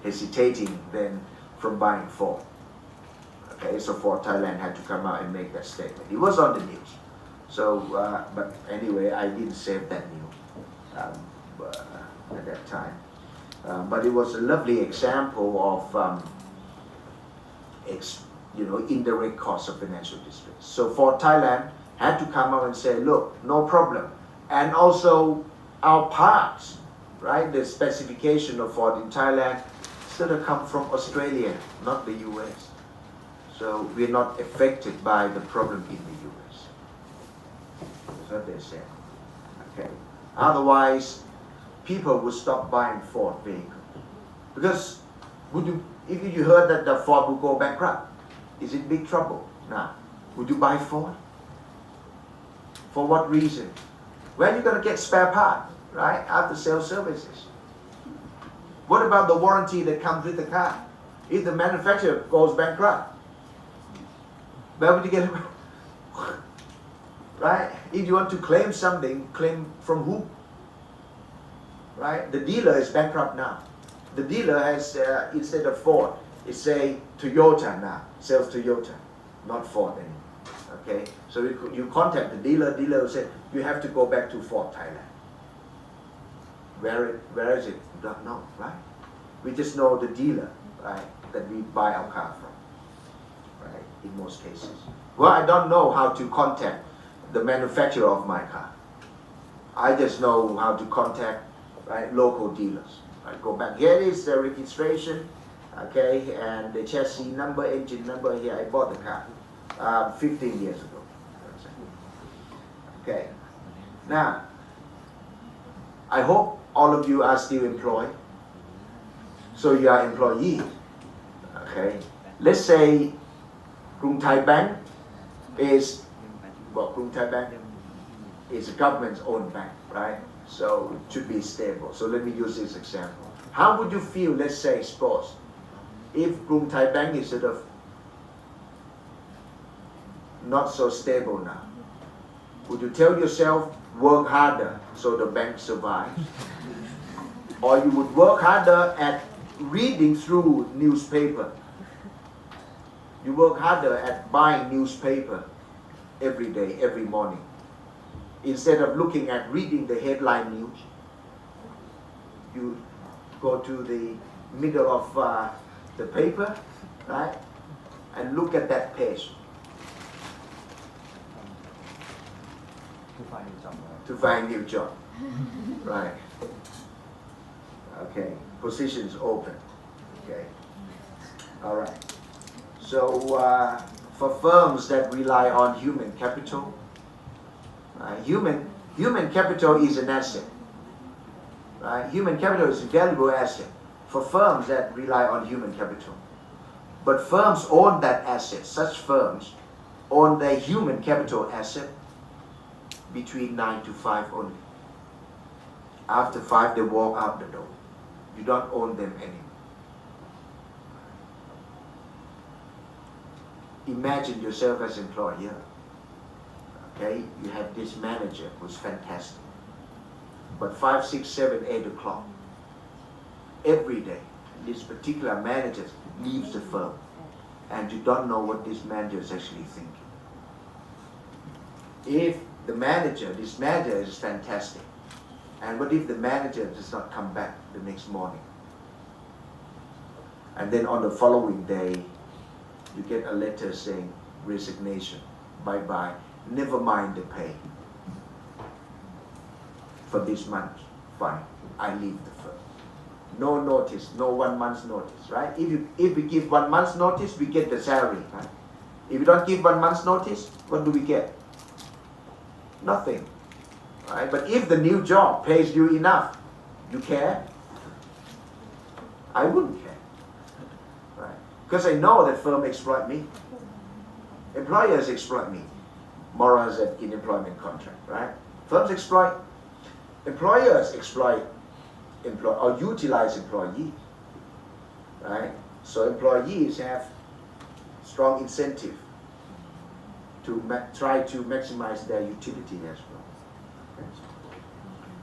hesitating then from buying Ford. Okay, so Thailand had to come out and make that statement. It was on the news. So, but anyway, I didn't save that news at that time. But it was a lovely example of, indirect costs of financial distress. So Thailand had to come out and say, look, no problem. And also our parts, right, the specification of Ford in Thailand sort of come from Australia, not the US. So we're not affected by the problem in the US. That's what they said. Okay. Otherwise, people would stop buying Ford vehicles. Because if you heard that the Ford will go bankrupt, is it big trouble? Now, would you buy Ford? For what reason? Where are you going to get spare parts, right? After sales services. What about the warranty that comes with the car? If the manufacturer goes bankrupt, where would you get it? Right? If you want to claim something, claim from who? Right? The dealer is bankrupt now. The dealer has, instead of Ford, it's say Toyota now, sells Toyota, not Ford anymore. Okay, so you contact the dealer. Dealer will say you have to go back to Fort Thailand. Where is it? We don't know, right? We just know the dealer, right, that we buy our car from, right? In most cases. Well, I don't know how to contact the manufacturer of my car. I just know how to contact, right, local dealers. I go back. Here is the registration, okay, and the chassis number, engine number. Here, I bought the car 15 years ago. Okay. Now, I hope all of you are still employed. So you are employee. Okay. Let's say Krung Thai Bank is, well, Krung Thai Bank is a government's owned bank, right? So it should be stable. So let me use this example. How would you feel, let's say, suppose, if Krung Thai Bank is sort of not so stable now? Would you tell yourself, work harder so the bank survives? Or you would work harder at reading through newspaper? You work harder at buying newspaper every day, every morning, instead of looking at reading the headline news. You go to the middle of the paper, right, and look at that page. To find new job. Right. Okay. Positions open. Okay. All right. So for firms that rely on human capital, human capital is an asset. Right? Human capital is a valuable asset for firms that rely on human capital. But firms own that asset. Such firms own their human capital asset between 9 to 5 only. After 5, they walk out the door. You don't own them anymore. Imagine yourself as employer. Okay, you have this manager who's fantastic. But 5, 6, 7, 8 o'clock, every day, this particular manager leaves the firm, and you don't know what this manager is actually thinking. If this manager is fantastic, and what if the manager does not come back the next morning? And then on the following day, you get a letter saying resignation, bye-bye, never mind the pay. For this month, fine, I leave the firm. No notice, no 1 month's notice, right? If we give 1 month's notice, we get the salary, right? If you don't give 1 month's notice, what do we get? Nothing, right? But if the new job pays you enough, you care? I wouldn't care, right? Because I know that firm exploit me. Employers exploit me. Morals in employment contract, right? Firms exploit. Employers exploit or utilize employees, right? So employees have strong incentive to try to maximize their utility as well. Okay.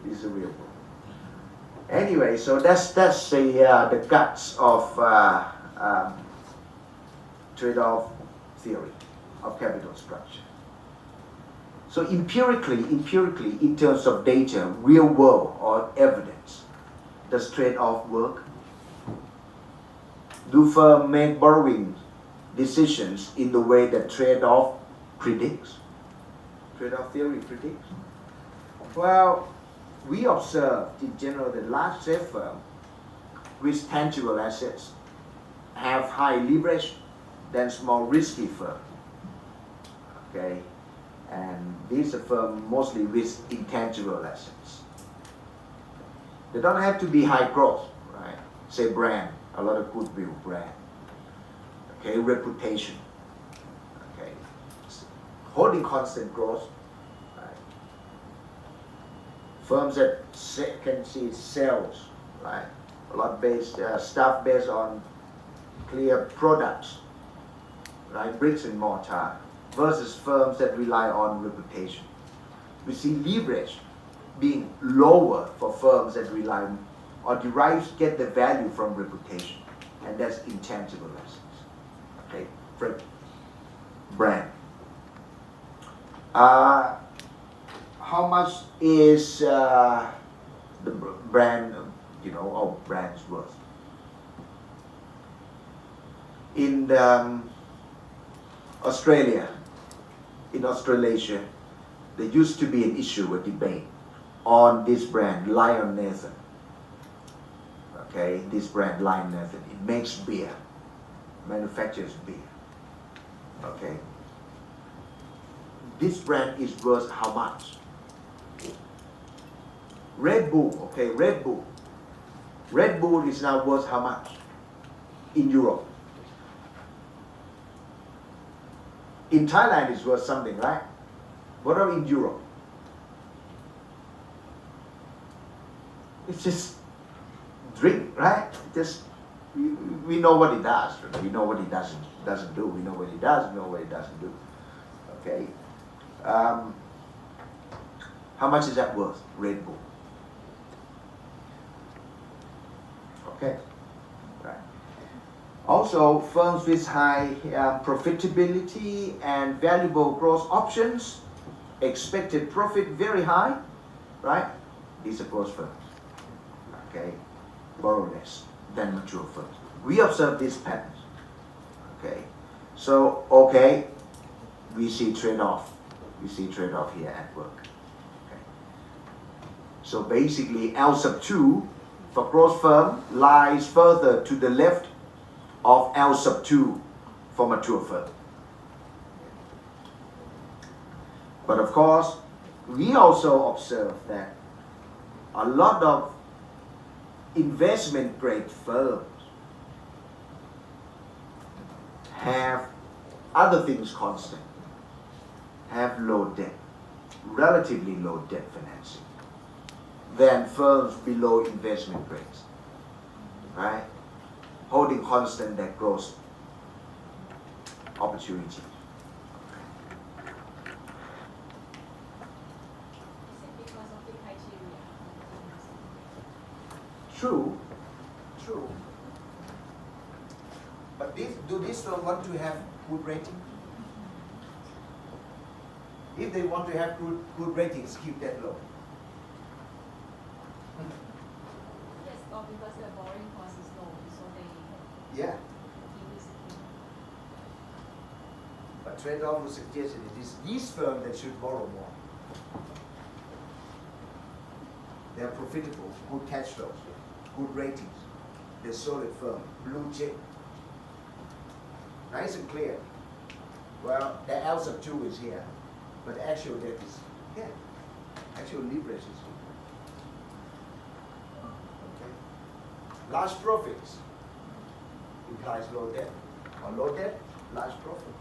This is a real problem. Anyway, so that's the guts of trade-off theory of capital structure. So empirically, in terms of data, real world or evidence, does trade-off work? Do firms make borrowing decisions in the way that trade-off predicts? Trade-off theory predicts? Well, we observed in general that large trade firms with tangible assets have high leverage than small risky firms. Okay, and these are firms mostly with intangible assets. They don't have to be high growth, right? Say brand, a lot of goodwill, brand. Okay, reputation. Okay, holding constant growth. Right? Firms that can see sales, right? A lot based stuff based on clear products, right? Bricks and mortar, versus firms that rely on reputation. We see leverage being lower for firms that rely or get the value from reputation, and that's intangible assets. Okay, brand. How much is the brand, or brand's worth? In Australia, in Australasia, there used to be an issue, a debate on this brand, Lion Nathan. Okay, this brand, Lion Nathan, it makes beer, manufactures beer. Okay, this brand is worth how much? Red Bull, okay, Red Bull. Red Bull is now worth how much in Europe? In Thailand it's worth something, right? What about in Europe? It's just drink, right? Just we know what it does. We know what it doesn't do. We know what it does. We know what it doesn't do. Okay. How much is that worth? Red Bull. Okay. Right. Also, firms with high profitability and valuable growth options, expected profit very high, right? These are growth firms. Okay, borrow less than mature firms. We observe these patterns. Okay, so we see trade-off. We see trade-off here at work. Okay. So basically, L sub 2 for growth firm lies further to the left of L sub 2 for mature firm. But of course, we also observe that a lot of investment grade firms have other things constant, have low debt, relatively low debt financing than firms below investment grades, right? Holding constant that growth opportunity. Is it because of the criteria? True. But do these firms want to have good rating? If they want to have good ratings, keep that low. Yes, or because the borrowing cost is low, so they Yeah. keep it secure. But trade-off was suggested it is these firms that should borrow more. They are profitable, good cash flows, good ratings. They're solid firm, blue chip. Nice and clear. Well, the L sub 2 is here, but actual debt is here. Actual leverage is here. Okay. Large profits implies low debt. Or low debt, large profit.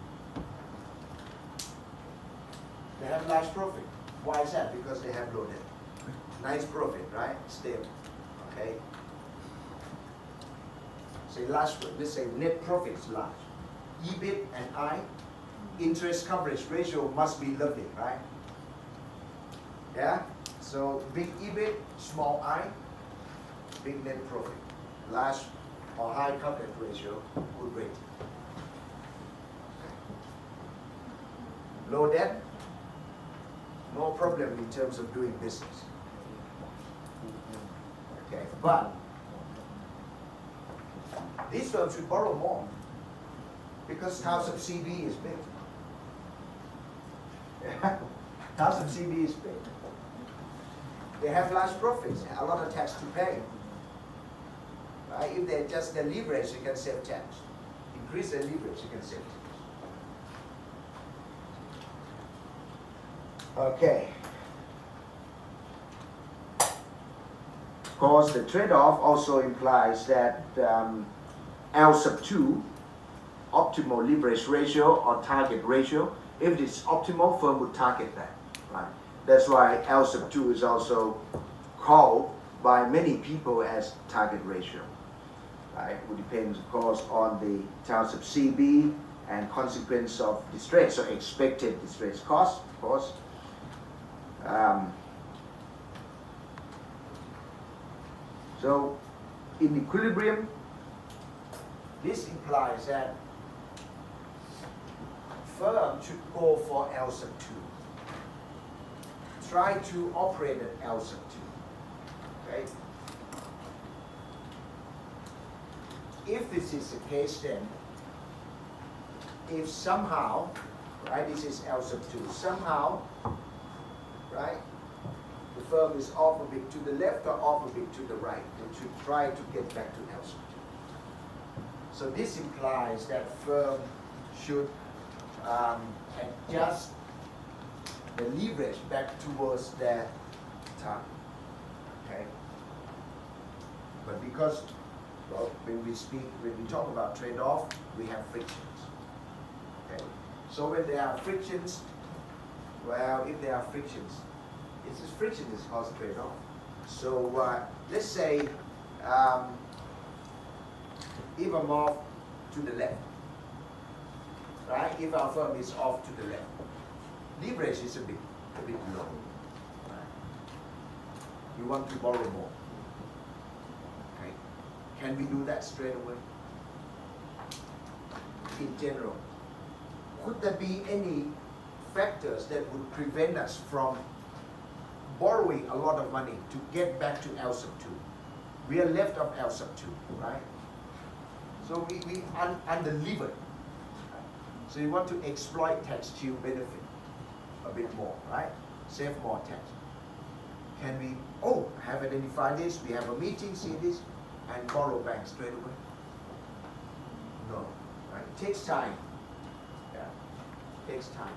They have large profit. Why is that? Because they have low debt. Nice profit, right? Stable. Okay. Say large, let's say net profit is large. EBIT and I, interest coverage ratio must be lovely, right? Yeah? So big EBIT, small I, big net profit. Large or high coverage ratio, good rating. Low debt, no problem in terms of doing business. Okay, but these firms should borrow more because house of CB is big. House of CB is big. They have large profits, a lot of tax to pay. Right? If they adjust their leverage, you can save tax. Increase their leverage, you can save tax. Okay. Of course, the trade-off also implies that L sub 2, optimal leverage ratio or target ratio, if it is optimal, firm would target that. Right? That's why L sub 2 is also called by many people as target ratio. Right? It would depend, of course, on the L sub CB and consequence of distress, so expected distress cost, of course. So, in equilibrium, this implies that firm should go for L sub 2. try to operate at L sub 2. Okay? If this is the case, then if somehow, right, this is L sub 2, somehow, right, the firm is off a bit to the left or off a bit to the right, it should try to get back to L sub 2. So this implies that firm should adjust the leverage back towards their target. Okay? But because, well, when we talk about trade-off, we have frictions. Okay? So when there are frictions, well, if there are frictions, it's this friction is called trade-off. So let's say if I'm off to the left, right? If our firm is off to the left, leverage is a bit low. Right? You want to borrow more. Okay? Can we do that straight away? In general, could there be any factors that would prevent us from borrowing a lot of money to get back to L sub 2? We are left of L sub 2, right? So we under-levered. So you want to exploit tax shield benefit a bit more, right? Save more tax. Can we, have identified this, we have a meeting, see this, and borrow bank straight away? No, right? It takes time. Yeah, it takes time.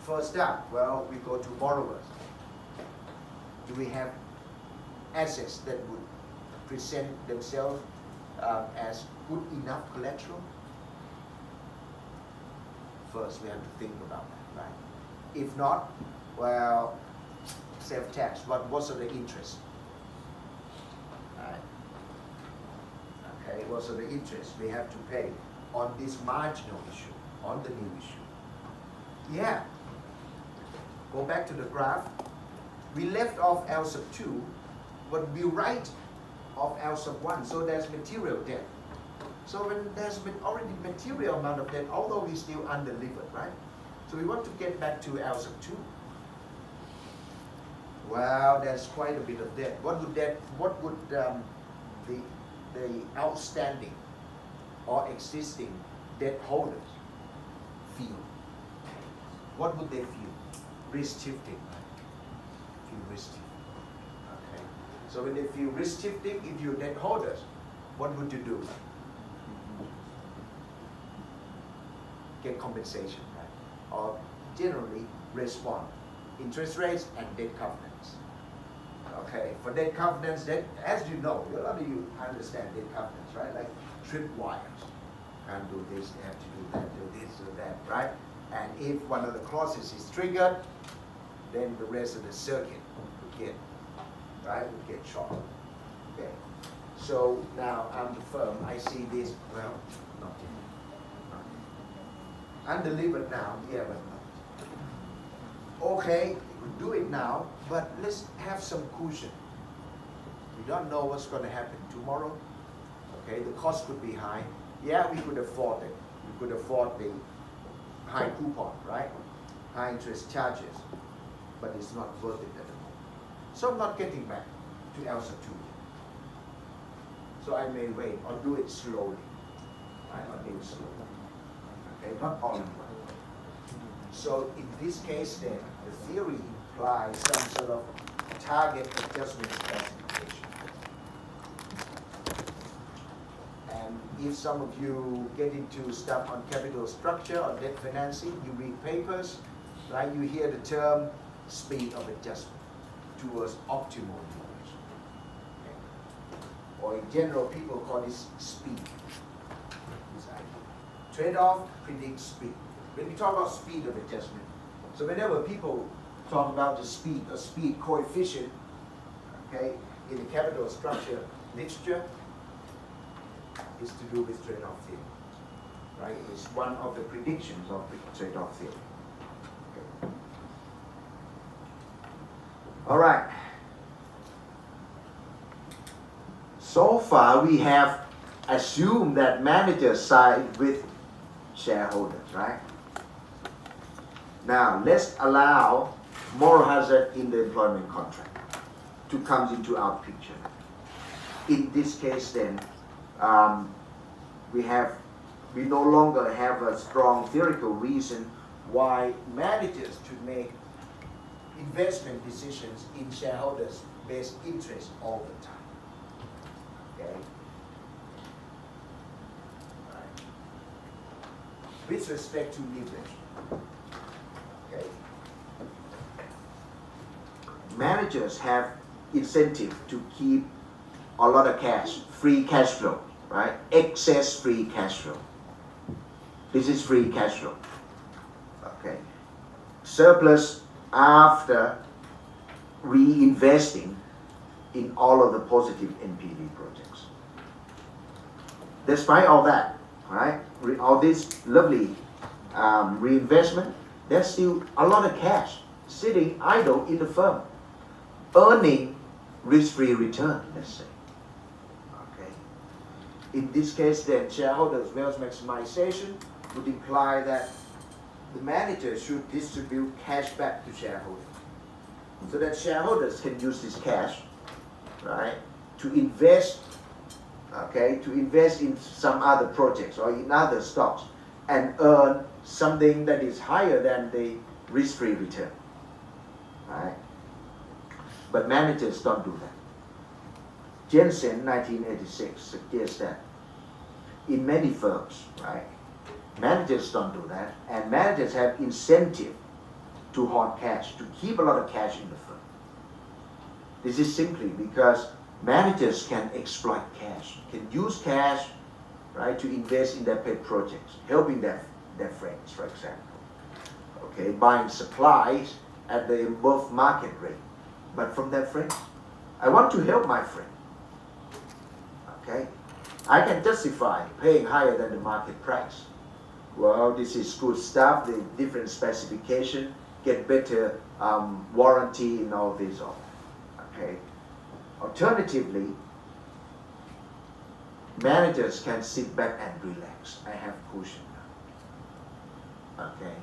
First up, well, we go to borrowers. Do we have assets that would present themselves as good enough collateral? First, we have to think about that, right? If not, well, save tax. What's the interest? Right. Okay, what's the interest we have to pay on this marginal issue, on the new issue? Yeah. Go back to the graph. We left off L sub 2, but we write off L sub 1, so there's material debt. So when there's been already material amount of debt, although we still under-levered, right? So we want to get back to L sub 2. Well, there's quite a bit of debt. What would the outstanding or existing debt holders feel? What would they feel? Risk shifting, right? Feel risk shifting. Okay. So when they feel risk shifting, if you're debt holders, what would you do? Get compensation, right? Or generally respond. Interest rates and debt covenants. Okay, for debt covenants, that, as you know, a lot of you understand debt covenants, right? Like tripwires. Can't do this, they have to do that, do this, do that, right? And if one of the clauses is triggered, then the rest of the circuit would get, right, would get short. Okay. So now I'm the firm, I see this, well, not yet. Undelivered now, yeah, but not. Okay, we do it now, but let's have some cushion. We don't know what's going to happen tomorrow. Okay, the cost could be high. Yeah, we could afford it. We could afford the high coupon, right? High interest charges, but it's not worth it at the moment. So I'm not getting back to L sub 2. So I may wait or do it slowly. Right? Or do it slowly. Okay, not all in one. So in this case then, the theory implies some sort of target adjustment specification. And if some of you get into stuff on capital structure or debt financing, you read papers, right? You hear the term speed of adjustment towards optimal leverage. Okay. Or in general, people call this speed. Trade-off predicts speed. When we talk about speed of adjustment, so whenever people talk about the speed or speed coefficient, okay, in the capital structure literature, is to do with trade-off theory, right? It's one of the predictions of the trade-off theory. Okay. All right. So far, we have assumed that managers side with shareholders, right? Now, let's allow moral hazard in the employment contract to come into our picture. In this case then, we no longer have a strong theoretical reason why managers should make investment decisions in shareholders' best interest all the time. Okay? Right. With respect to leverage. Okay? Managers have incentive to keep a lot of cash, free cash flow, right? Excess free cash flow. This is free cash flow. Okay. Surplus after reinvesting in all of the positive NPV projects. Despite all that, right? All this lovely reinvestment, there's still a lot of cash sitting idle in the firm, earning risk-free return, let's say. Okay. In this case, then, shareholders' wealth maximization would imply that the manager should distribute cash back to shareholders, so that shareholders can use this cash, right, to invest, okay, to invest in some other projects or in other stocks and earn something that is higher than the risk-free return, right? But managers don't do that. Jensen, 1986, suggests that in many firms, right, managers don't do that, and managers have incentive to hoard cash, to keep a lot of cash in the firm. This is simply because managers can exploit cash, can use cash, right, to invest in their pet projects, helping their friends, for example. Okay, buying supplies at the above market rate, but from their friends. I want to help my friend. Okay, I can justify paying higher than the market price. Well, this is good stuff, the different specification, get better warranty and all this. Okay. Alternatively, managers can sit back and relax. I have cushion now. Okay.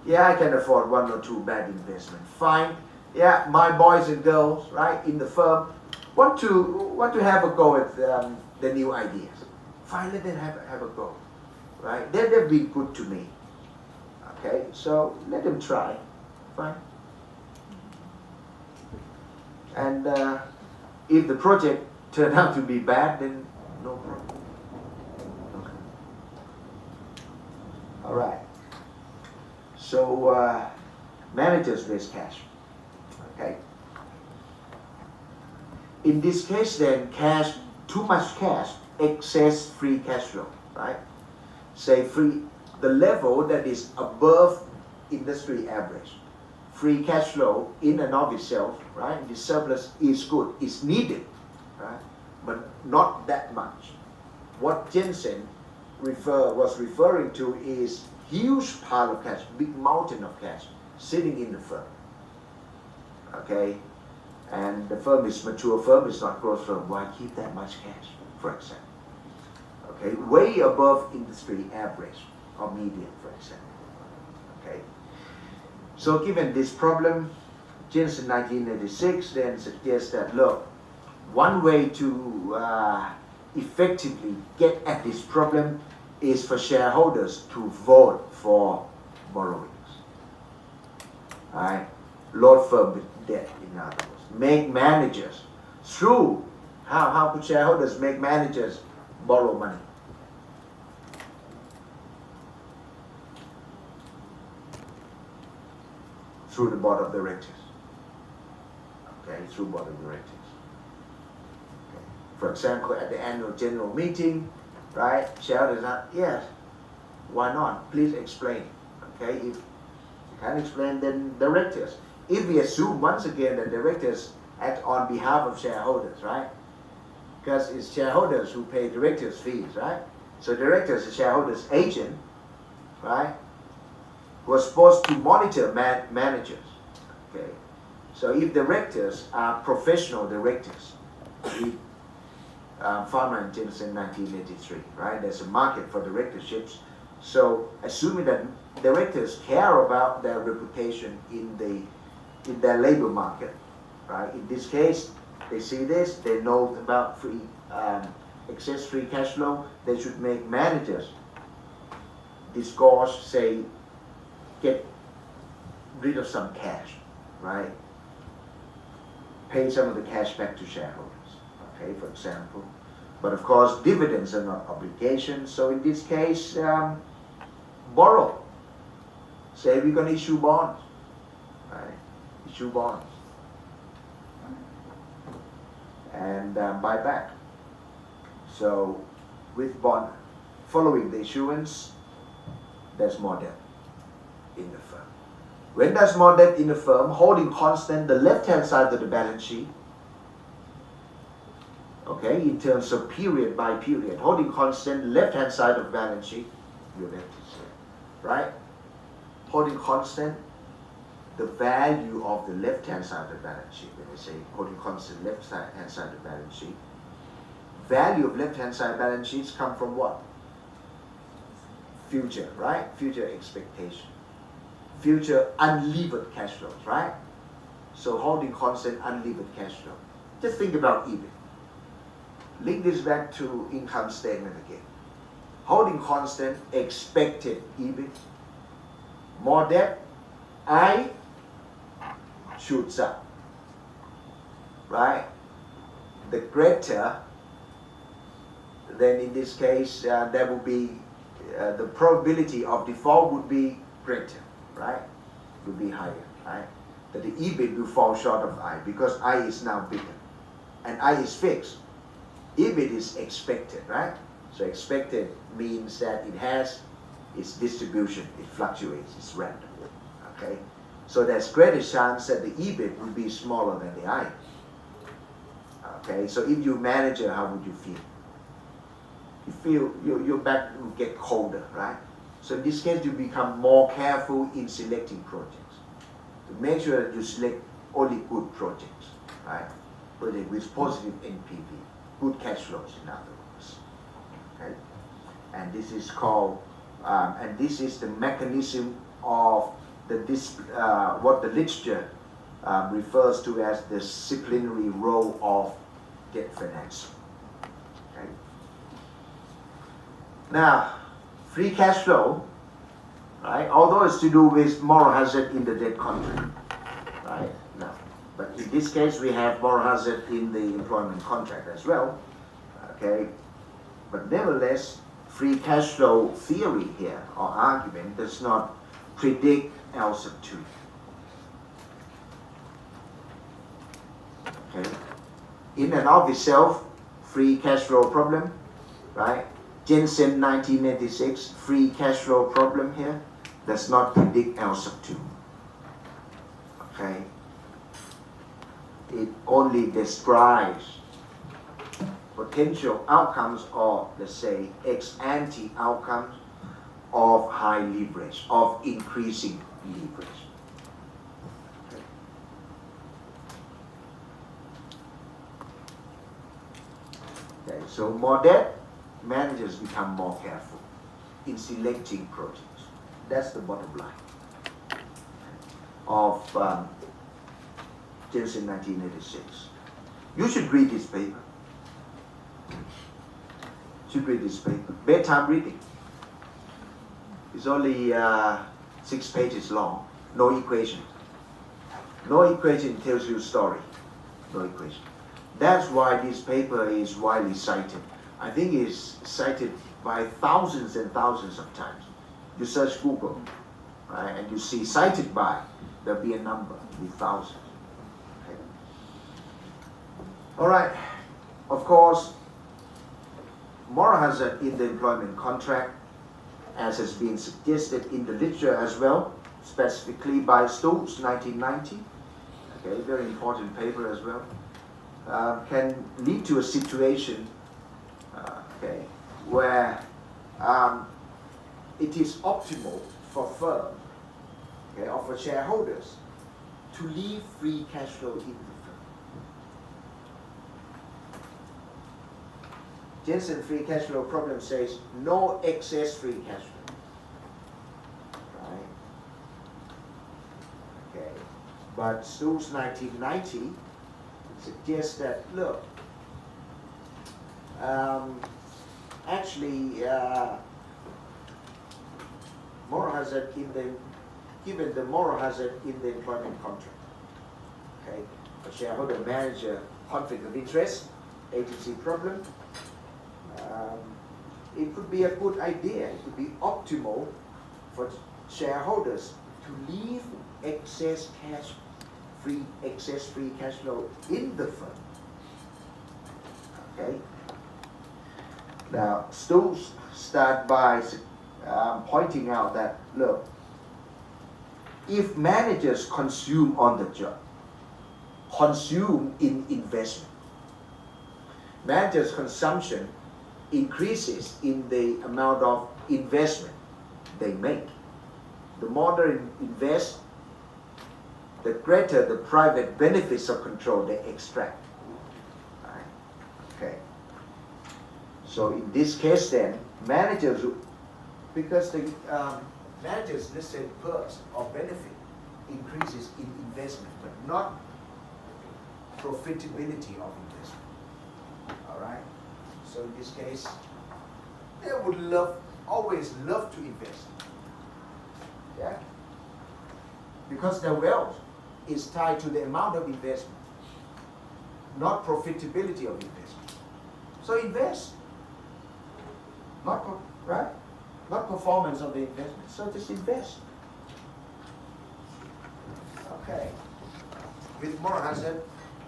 Yeah, I can afford one or two bad investments. Fine. Yeah, my boys and girls, right, in the firm want to have a go at the new ideas. Fine, let them have a go. Right? They've been good to me. Okay, so let them try. Fine. And if the project turned out to be bad, then no problem. Okay. All right. So managers raise cash. Okay. In this case, then, cash, too much cash, excess free cash flow, right? Say the level that is above industry average. Free cash flow in and of itself, right? The surplus is good, it's needed, right? But not that much. What Jensen was referring to is huge pile of cash, big mountain of cash sitting in the firm. Okay? And the firm is mature firm, it's not growth firm. Why keep that much cash, for example? Okay, way above industry average or median, for example. Okay, so given this problem, Jensen 1986 then suggests that, look, one way to effectively get at this problem is for shareholders to vote for borrowings. Right? Load firm with debt, in other words. Make managers through, how could shareholders make managers borrow money? Through the board of directors. Okay, through board of directors. Okay. For example, at the annual general meeting, right, shareholders are, yes, why not? Please explain. Okay, if you can't explain, then directors. If we assume once again that directors act on behalf of shareholders, right? Because it's shareholders who pay directors' fees, right? So directors are shareholders' agent, right? Who are supposed to monitor managers. Okay. So if directors are professional directors, Farmer and Jensen 1983, right? There's a market for directorships. So assuming that directors care about their reputation in the in their labor market, right? In this case, they see this, they know about excess free cash flow. They should make managers disgorge, say, get rid of some cash, right? Pay some of the cash back to shareholders, okay, for example. But of course, dividends are not obligations, so in this case, borrow. Say we're going to issue bonds, right? Issue bonds. And buy back. So with bond, following the issuance, there's more debt in the firm. When there's more debt in the firm, holding constant the left-hand side of the balance sheet, okay, in terms of period by period, holding constant left-hand side of the balance sheet, you have to say, right? Holding constant the value of the left-hand side of the balance sheet. When I say holding constant left-hand side of the balance sheet, value of left-hand side balance sheets come from what? Future, right? Future expectation. Future unlevered cash flows, right? So holding constant unlevered cash flow. Just think about EBIT. Link this back to income statement again. Holding constant expected EBIT. More debt, I shoots up, right? The greater, then in this case, there will be the probability of default would be greater, right? Would be higher, right? That the EBIT will fall short of I because I is now bigger, and I is fixed. EBIT is expected, right? So expected means that it has its distribution, it fluctuates, it's random, okay? So there's greater chance that the EBIT will be smaller than the I. Okay, so if you manager, how would you feel? You feel your back will get colder, right? So in this case, you become more careful in selecting projects. To make sure that you select only good projects, right? Project with positive NPV, good cash flows in other words. Okay? And this is called, and this is the mechanism of what the literature refers to as the disciplinary role of debt financing. Okay? Now, free cash flow, right? Although it's to do with moral hazard in the debt contract, right? No, but in this case we have moral hazard in the employment contract as well. Okay, but nevertheless, free cash flow theory here or argument does not predict L sub 2. Okay, in and of itself, free cash flow problem, right? Jensen 1986, free cash flow problem here does not predict L sub 2. Okay, it only describes potential outcomes or let's say ex-ante outcomes of high leverage, of increasing leverage. Okay, so more debt, managers become more careful in selecting projects. That's the bottom line of Jensen 1986. You should read this paper. Should read this paper. Bedtime reading. It's only 6 pages long. No equation. No equation tells you a story. No equation. That's why this paper is widely cited. I think it's cited by thousands and thousands of times. You search Google, right, and you see cited by, there'll be a number with thousands. Okay. All right. Of course, moral hazard in the employment contract, as has been suggested in the literature as well, specifically by Stokes, 1990. Okay, very important paper as well. Can lead to a situation, okay, where it is optimal for firm, okay, or for shareholders to leave free cash flow in the firm. Jensen free cash flow problem says no excess free cash flow. Right? Okay. But Stools 1990 suggests that, look, actually, moral hazard given the moral hazard in the employment contract, okay, a shareholder manager conflict of interest, agency problem, it could be a good idea, it could be optimal for shareholders to leave excess free cash flow in the firm. Okay. Now, Stools start by pointing out that, look, if managers consume on the job, consume in investment, managers' consumption increases in the amount of investment they make. The more they invest, the greater the private benefits of control they extract. Right? Okay. So in this case then, managers, because the managers listed perks or benefit increases in investment, but not profitability of investment. All right. So in this case, they would always love to invest. Yeah. Because their wealth is tied to the amount of investment, not profitability of investment. So invest. Not performance of the investment. So just invest. Okay. With moral hazard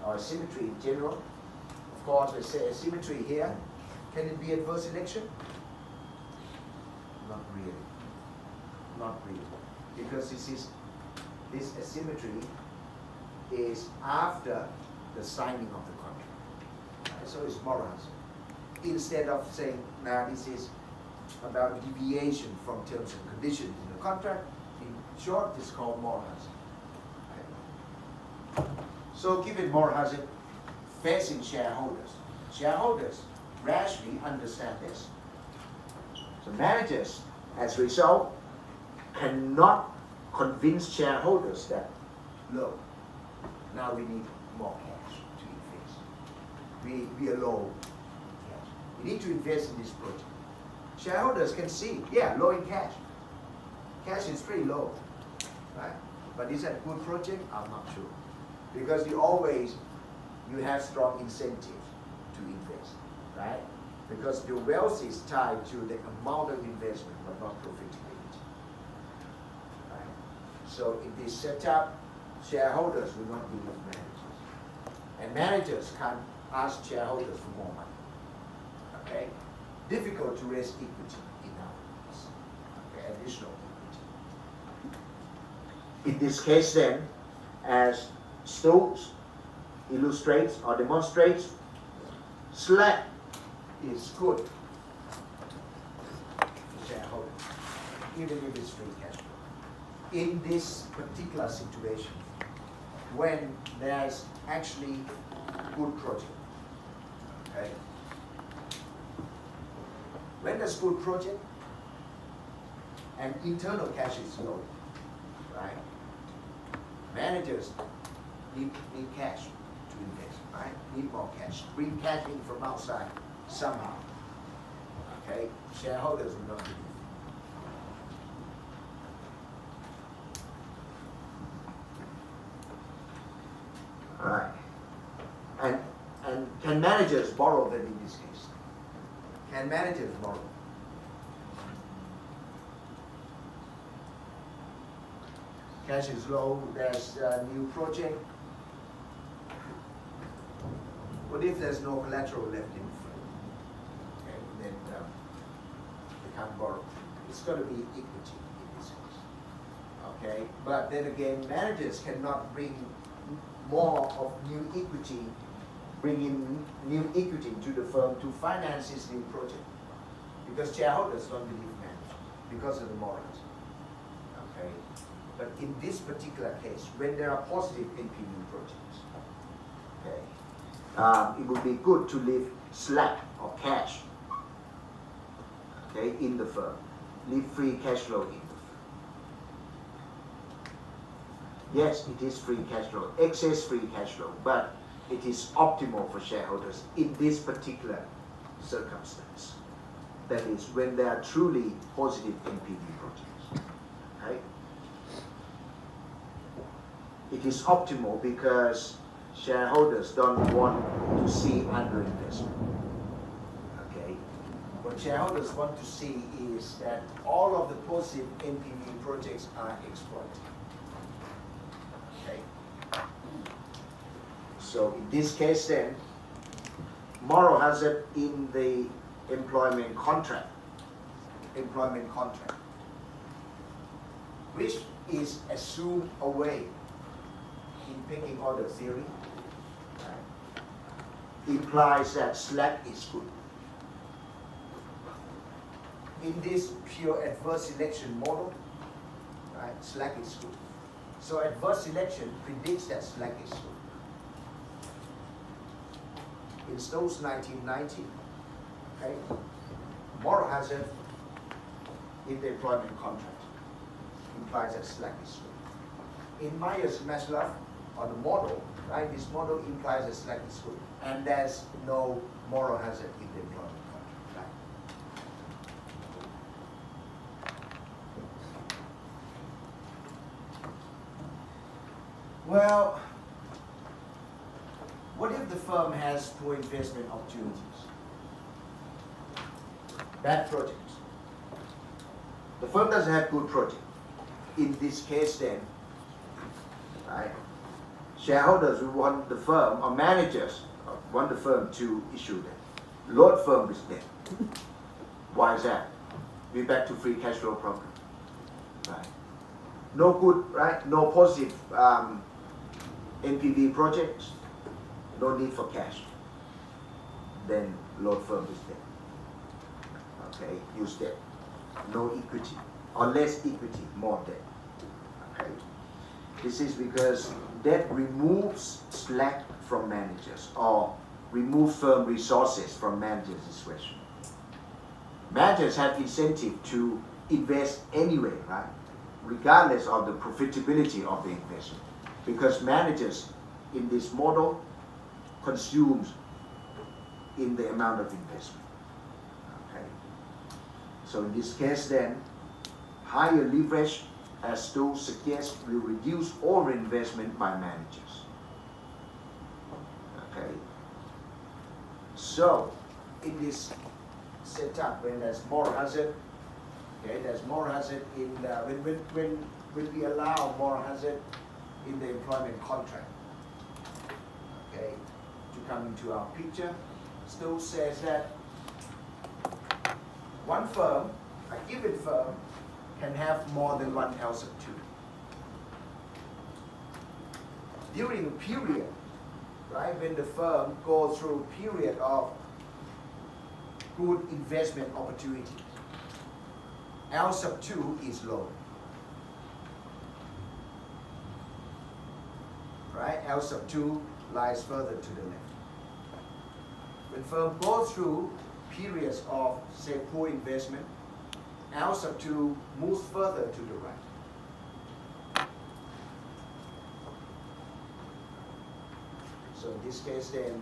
or asymmetry in general, of course, we say asymmetry here. Can it be adverse selection? Not really. Not really. Because this asymmetry is after the signing of the contract. Right? So it's moral hazard. Instead of saying, now this is about deviation from terms and conditions in the contract, in short, it's called moral hazard. Okay. So given moral hazard facing shareholders rationally understand this. So managers, as a result, cannot convince shareholders that, look, now we need more cash to invest. We are low in cash. We need to invest in this project. Shareholders can see, yeah, low in cash. Cash is pretty low, right? But is that a good project? I'm not sure. Because you have strong incentives to invest, right? Because the wealth is tied to the amount of investment, but not profitability. Right? So if they set up, shareholders will not believe managers. And managers can't ask shareholders for more money. Okay? Difficult to raise equity in our business. Okay, additional equity. In this case then, as Stokes illustrates or demonstrates, slack is good for shareholders, even if it's free cash flow. In this particular situation, when there's actually good project, okay? When there's good project and internal cash is low, right? Managers need cash to invest, right? Need more cash. Bring cash in from outside somehow. Okay? Shareholders will not do it. Alright. And can managers borrow then in this case? Can managers borrow? Cash is low, there's a new project. What if there's no collateral left in the firm? Okay, then they can't borrow. It's got to be equity in this case. Okay, but then again, managers cannot bring more of new equity, bring in new equity into the firm to finance this new project, because shareholders don't believe managers because of the morals. Okay, but in this particular case, when there are positive NPV projects, okay, it would be good to leave slack or cash, okay, in the firm, leave free cash flow in the firm. Yes, it is free cash flow, excess free cash flow, but it is optimal for shareholders in this particular circumstance. That is, when there are truly positive NPV projects. Okay? It is optimal because shareholders don't want to see underinvestment. Okay? What shareholders want to see is that all of the positive NPV projects are exploited. Okay? So in this case then, moral hazard in the employment contract, which is assumed away in pecking order theory, right, implies that slack is good. In this pure adverse selection model, right, slack is good. So adverse selection predicts that slack is good. In Stokes 1990, okay, moral hazard in the employment contract implies that slack is good. In Myers-Maslach, on the model, right, this model implies that slack is good, and there's no moral hazard in the employment contract. Right? Well, what if the firm has poor investment opportunities? Bad projects. The firm doesn't have good project. In this case then, right, shareholders will want the firm, or managers want the firm to issue debt. Load firm is debt. Why is that? We're back to free cash flow problem. Right? No good, right? No positive NPV projects. No need for cash. Then load firm is debt. Okay, use debt. No equity, or less equity, more debt. Okay. This is because debt removes slack from managers, or removes firm resources from managers' discretion. Managers have incentive to invest anyway, right? Regardless of the profitability of the investment, because managers in this model consumes in the amount of investment. Okay. So in this case then, higher leverage, as Stu suggests, will reduce overinvestment by managers. Okay. So in this setup, when there's moral hazard, okay, there's moral hazard in the, when we allow moral hazard in the employment contract, okay, to come into our picture, Stu says that one firm, a given firm, can have more than one L sub 2. During a period, right, when the firm goes through a period of good investment opportunities, L sub 2 is low. Right? L sub 2 lies further to the left. When firm goes through periods of, say, poor investment, L sub 2 moves further to the right. So in this case then,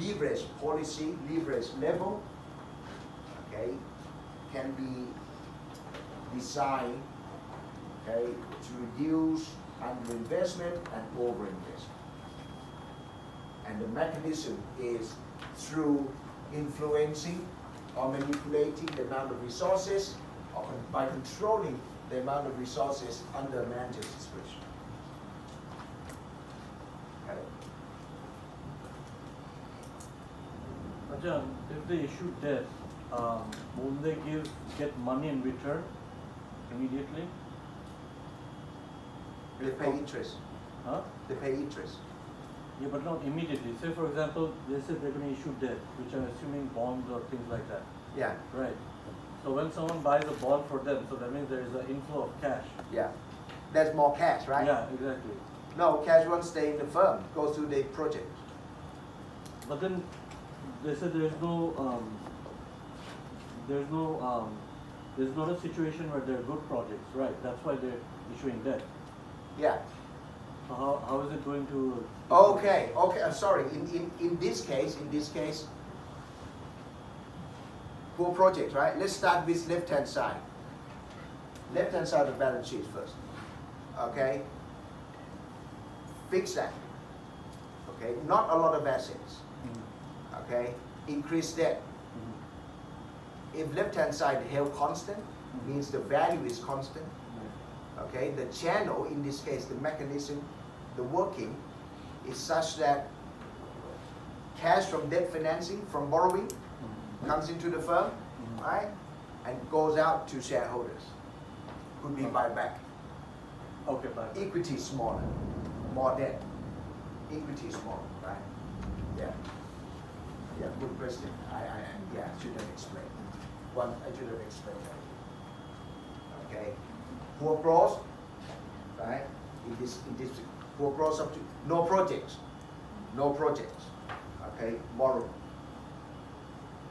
leverage policy, leverage level, okay, can be designed, okay, to reduce underinvestment and overinvestment. And the mechanism is through influencing or manipulating the amount of resources, or by controlling the amount of resources under a manager's discretion. Okay. Ajahn, if they issue debt, won't they get money in return immediately? They pay interest. Huh? They pay interest. Yeah, but not immediately. Say for example, they said they're going to issue debt, which I'm assuming bonds or things like that. Yeah. Right. So when someone buys a bond for them, so that means there is an inflow of cash. Yeah. There's more cash, right? Yeah, exactly. No, cash won't stay in the firm, goes to the project. But then they said there's not a situation where there are good projects, right? That's why they're issuing debt. Yeah. So how is it going to? Okay. I'm sorry. In this case, poor project, right? Let's start with left-hand side. Left-hand side of the balance sheet first. Okay. Fix that. Okay. Not a lot of assets. Okay. Increase debt. If left-hand side held constant, means the value is constant. Okay. The channel, in this case, the mechanism, the working, is such that cash from debt financing, from borrowing, comes into the firm, right, and goes out to shareholders. Could be buyback. Okay, bye. Equity smaller, more debt. Equity smaller, right? Yeah. Yeah. Good question. I should have explained. I should have explained that. Okay. Poor growth, right? In this poor growth up to no projects. Okay. Borrow.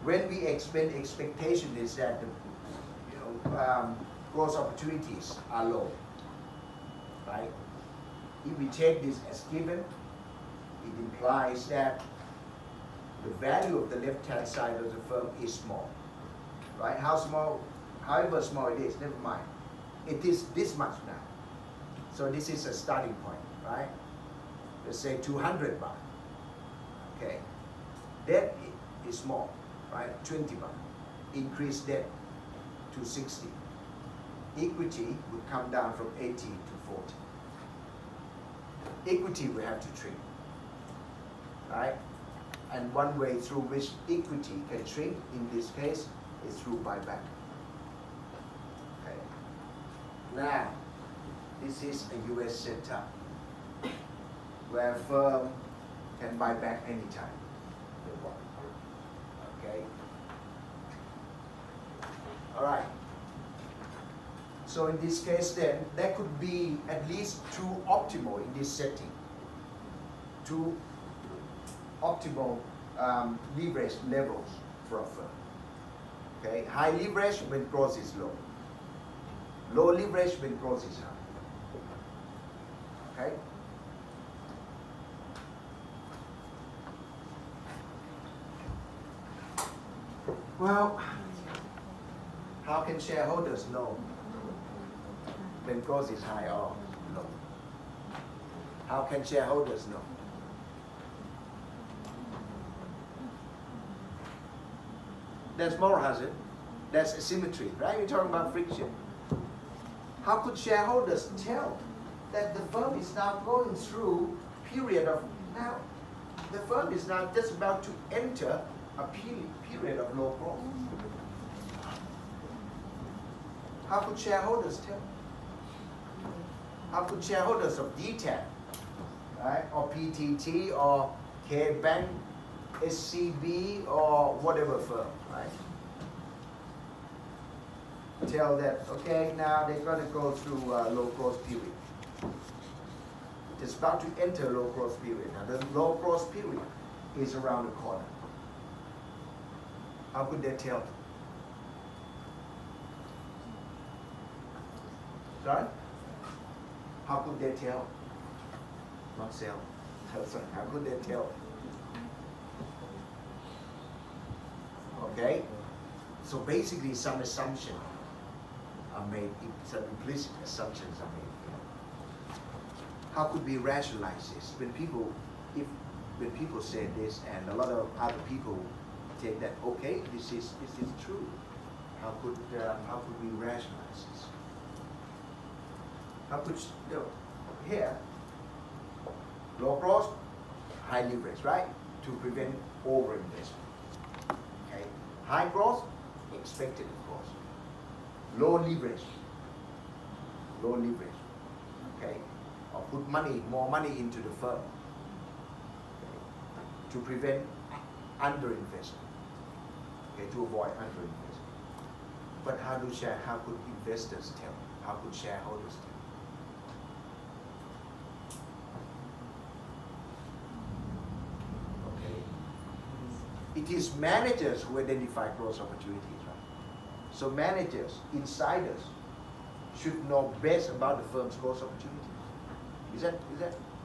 When we expand, expectation is that the growth opportunities are low, right? If we take this as given, it implies that the value of the left-hand side of the firm is small, right? How small? However small it is, never mind. It is this much now. So this is a starting point, right? Let's say 200 baht. Okay. Debt is small, right? 20 baht. Increase debt to 60. Equity would come down from 80 to 40. Equity we have to shrink, right? And one way through which equity can shrink in this case is through buyback. Okay. Now, this is a US setup where firm can buy back anytime they want. Okay. All right. So in this case then, there could be at least two optimal in this setting. Two optimal leverage levels for a firm. Okay, high leverage when growth is low. Low leverage when growth is high. Okay. Well, how can shareholders know when growth is high or low? How can shareholders know? There's moral hazard, there's asymmetry, right? We're talking about friction. How could shareholders tell that the firm is now going through period of, now the firm is now just about to enter a period of low growth? How could shareholders tell? How could shareholders of DTAC, right, or PTT, or K-Bank, SCB, or whatever firm, right, tell that, okay, now they're going to go through a low growth period. It's about to enter low growth period. Now the low growth period is around the corner. How could they tell? Sorry? How could they tell? Not sell. Sorry. How could they tell? Okay? So basically some assumptions are made, some implicit assumptions are made. How could we rationalize this? When people say this and a lot of other people take that, okay, this is true. How could we rationalize this? How could, here, low growth, high leverage, right? To prevent overinvestment. Okay. High growth, expected of course. Low leverage. Okay. Or put more money into the firm. Okay. To prevent underinvestment. Okay, to avoid underinvestment. But how could investors tell? How could shareholders tell? It is managers who identify growth opportunities, right? So managers, insiders, should know best about the firm's growth opportunities. Is that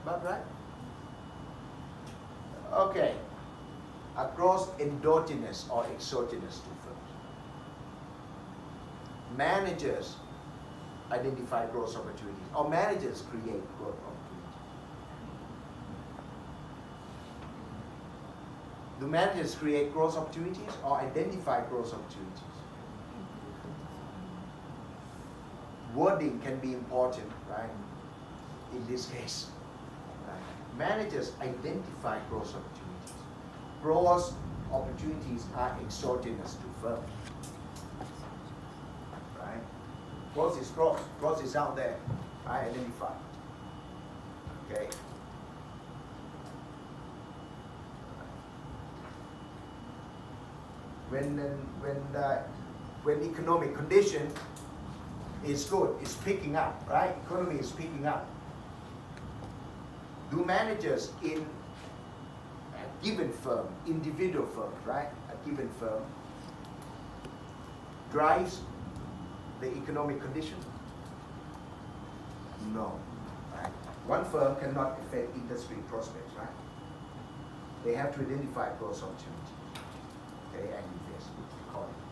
about right? Okay. Are growth endogenous or exogenous to firms? Managers identify growth opportunities, or managers create growth opportunities? Do managers create growth opportunities or identify growth opportunities? Wording can be important, right? In this case, right? Managers identify growth opportunities. Growth opportunities are exogenous to firms, right? Growth is growth. Growth is out there. I identify. Okay. When economic condition is good, it's picking up, right? Economy is picking up. Do managers in a given firm, individual firms, right? A given firm drives the economic condition? No, right? One firm cannot affect industry prospects, right? They have to identify growth opportunities, okay, and invest accordingly.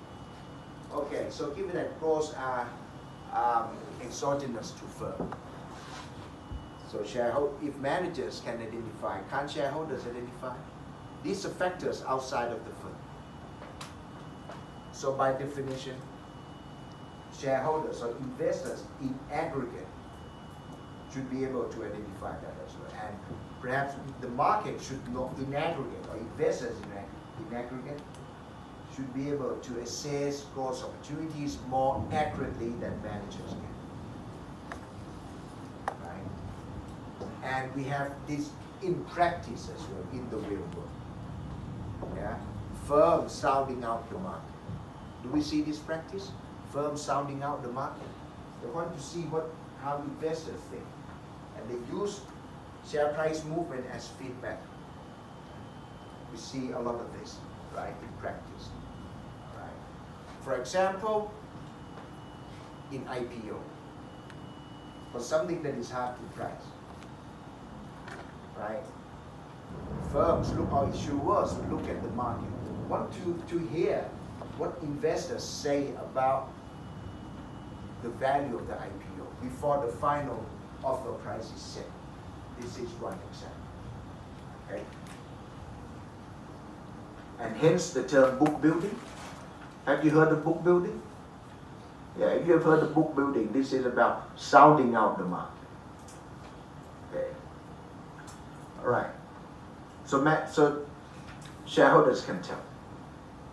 Okay, so given that growth are exogenous to firm, so if managers can identify, can't shareholders identify? These are factors outside of the firm. So by definition, shareholders or investors in aggregate should be able to identify that as well. And perhaps the market should know in aggregate, or investors in aggregate should be able to assess growth opportunities more accurately than managers can. Right? And we have this in practice as well, in the real world. Yeah? Firms sounding out the market. Do we see this practice? Firms sounding out the market. They want to see how investors think. And they use share price movement as feedback. We see a lot of this, right, in practice. Right. For example, in IPO, for something that is hard to price, right? Firms look, or issuers look at the market, want to hear what investors say about the value of the IPO before the final offer price is set. This is one example. Okay? And hence the term book building. Have you heard of book building? Yeah, if you have heard of book building, this is about sounding out the market. Okay. All right. So shareholders can tell.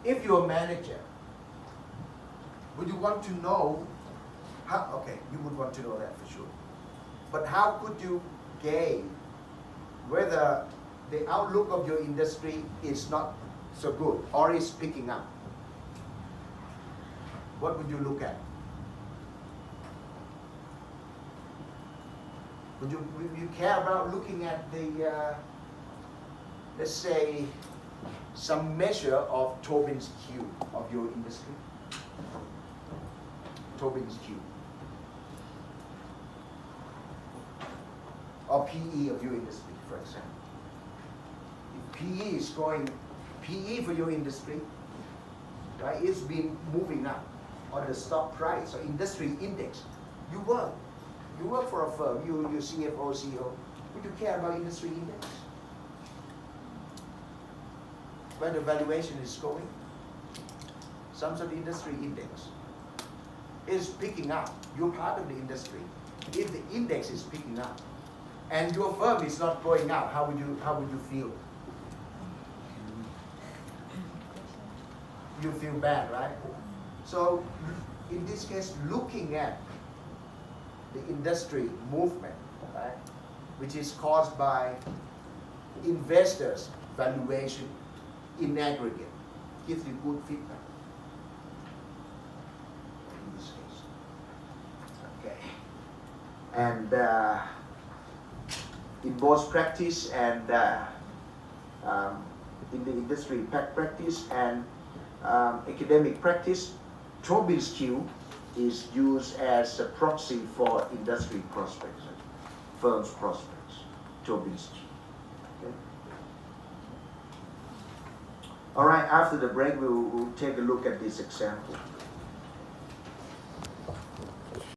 If you're a manager, would you want to know how? Okay, you would want to know that for sure. But how could you gauge whether the outlook of your industry is not so good or is picking up? What would you look at? Would you care about looking at the, let's say, some measure of Tobin's Q of your industry? Tobin's Q. Or PE of your industry, for example. If PE is going, PE for your industry, right, it's been moving up, or the stock price or industry index. You work for a firm, you CFO, CEO, would you care about industry index? Where the valuation is going? Some sort of industry index is picking up. You're part of the industry. If the index is picking up, and your firm is not going up, how would you feel? You feel bad, right? So in this case, looking at the industry movement, right, which is caused by investors' valuation in aggregate, gives you good feedback. In this case, okay, and in both practice and in the industry practice and academic practice, Tobin's Q is used as a proxy for industry prospects. firm's prospects to a business. Okay? All right, after the break, we'll take a look at this example.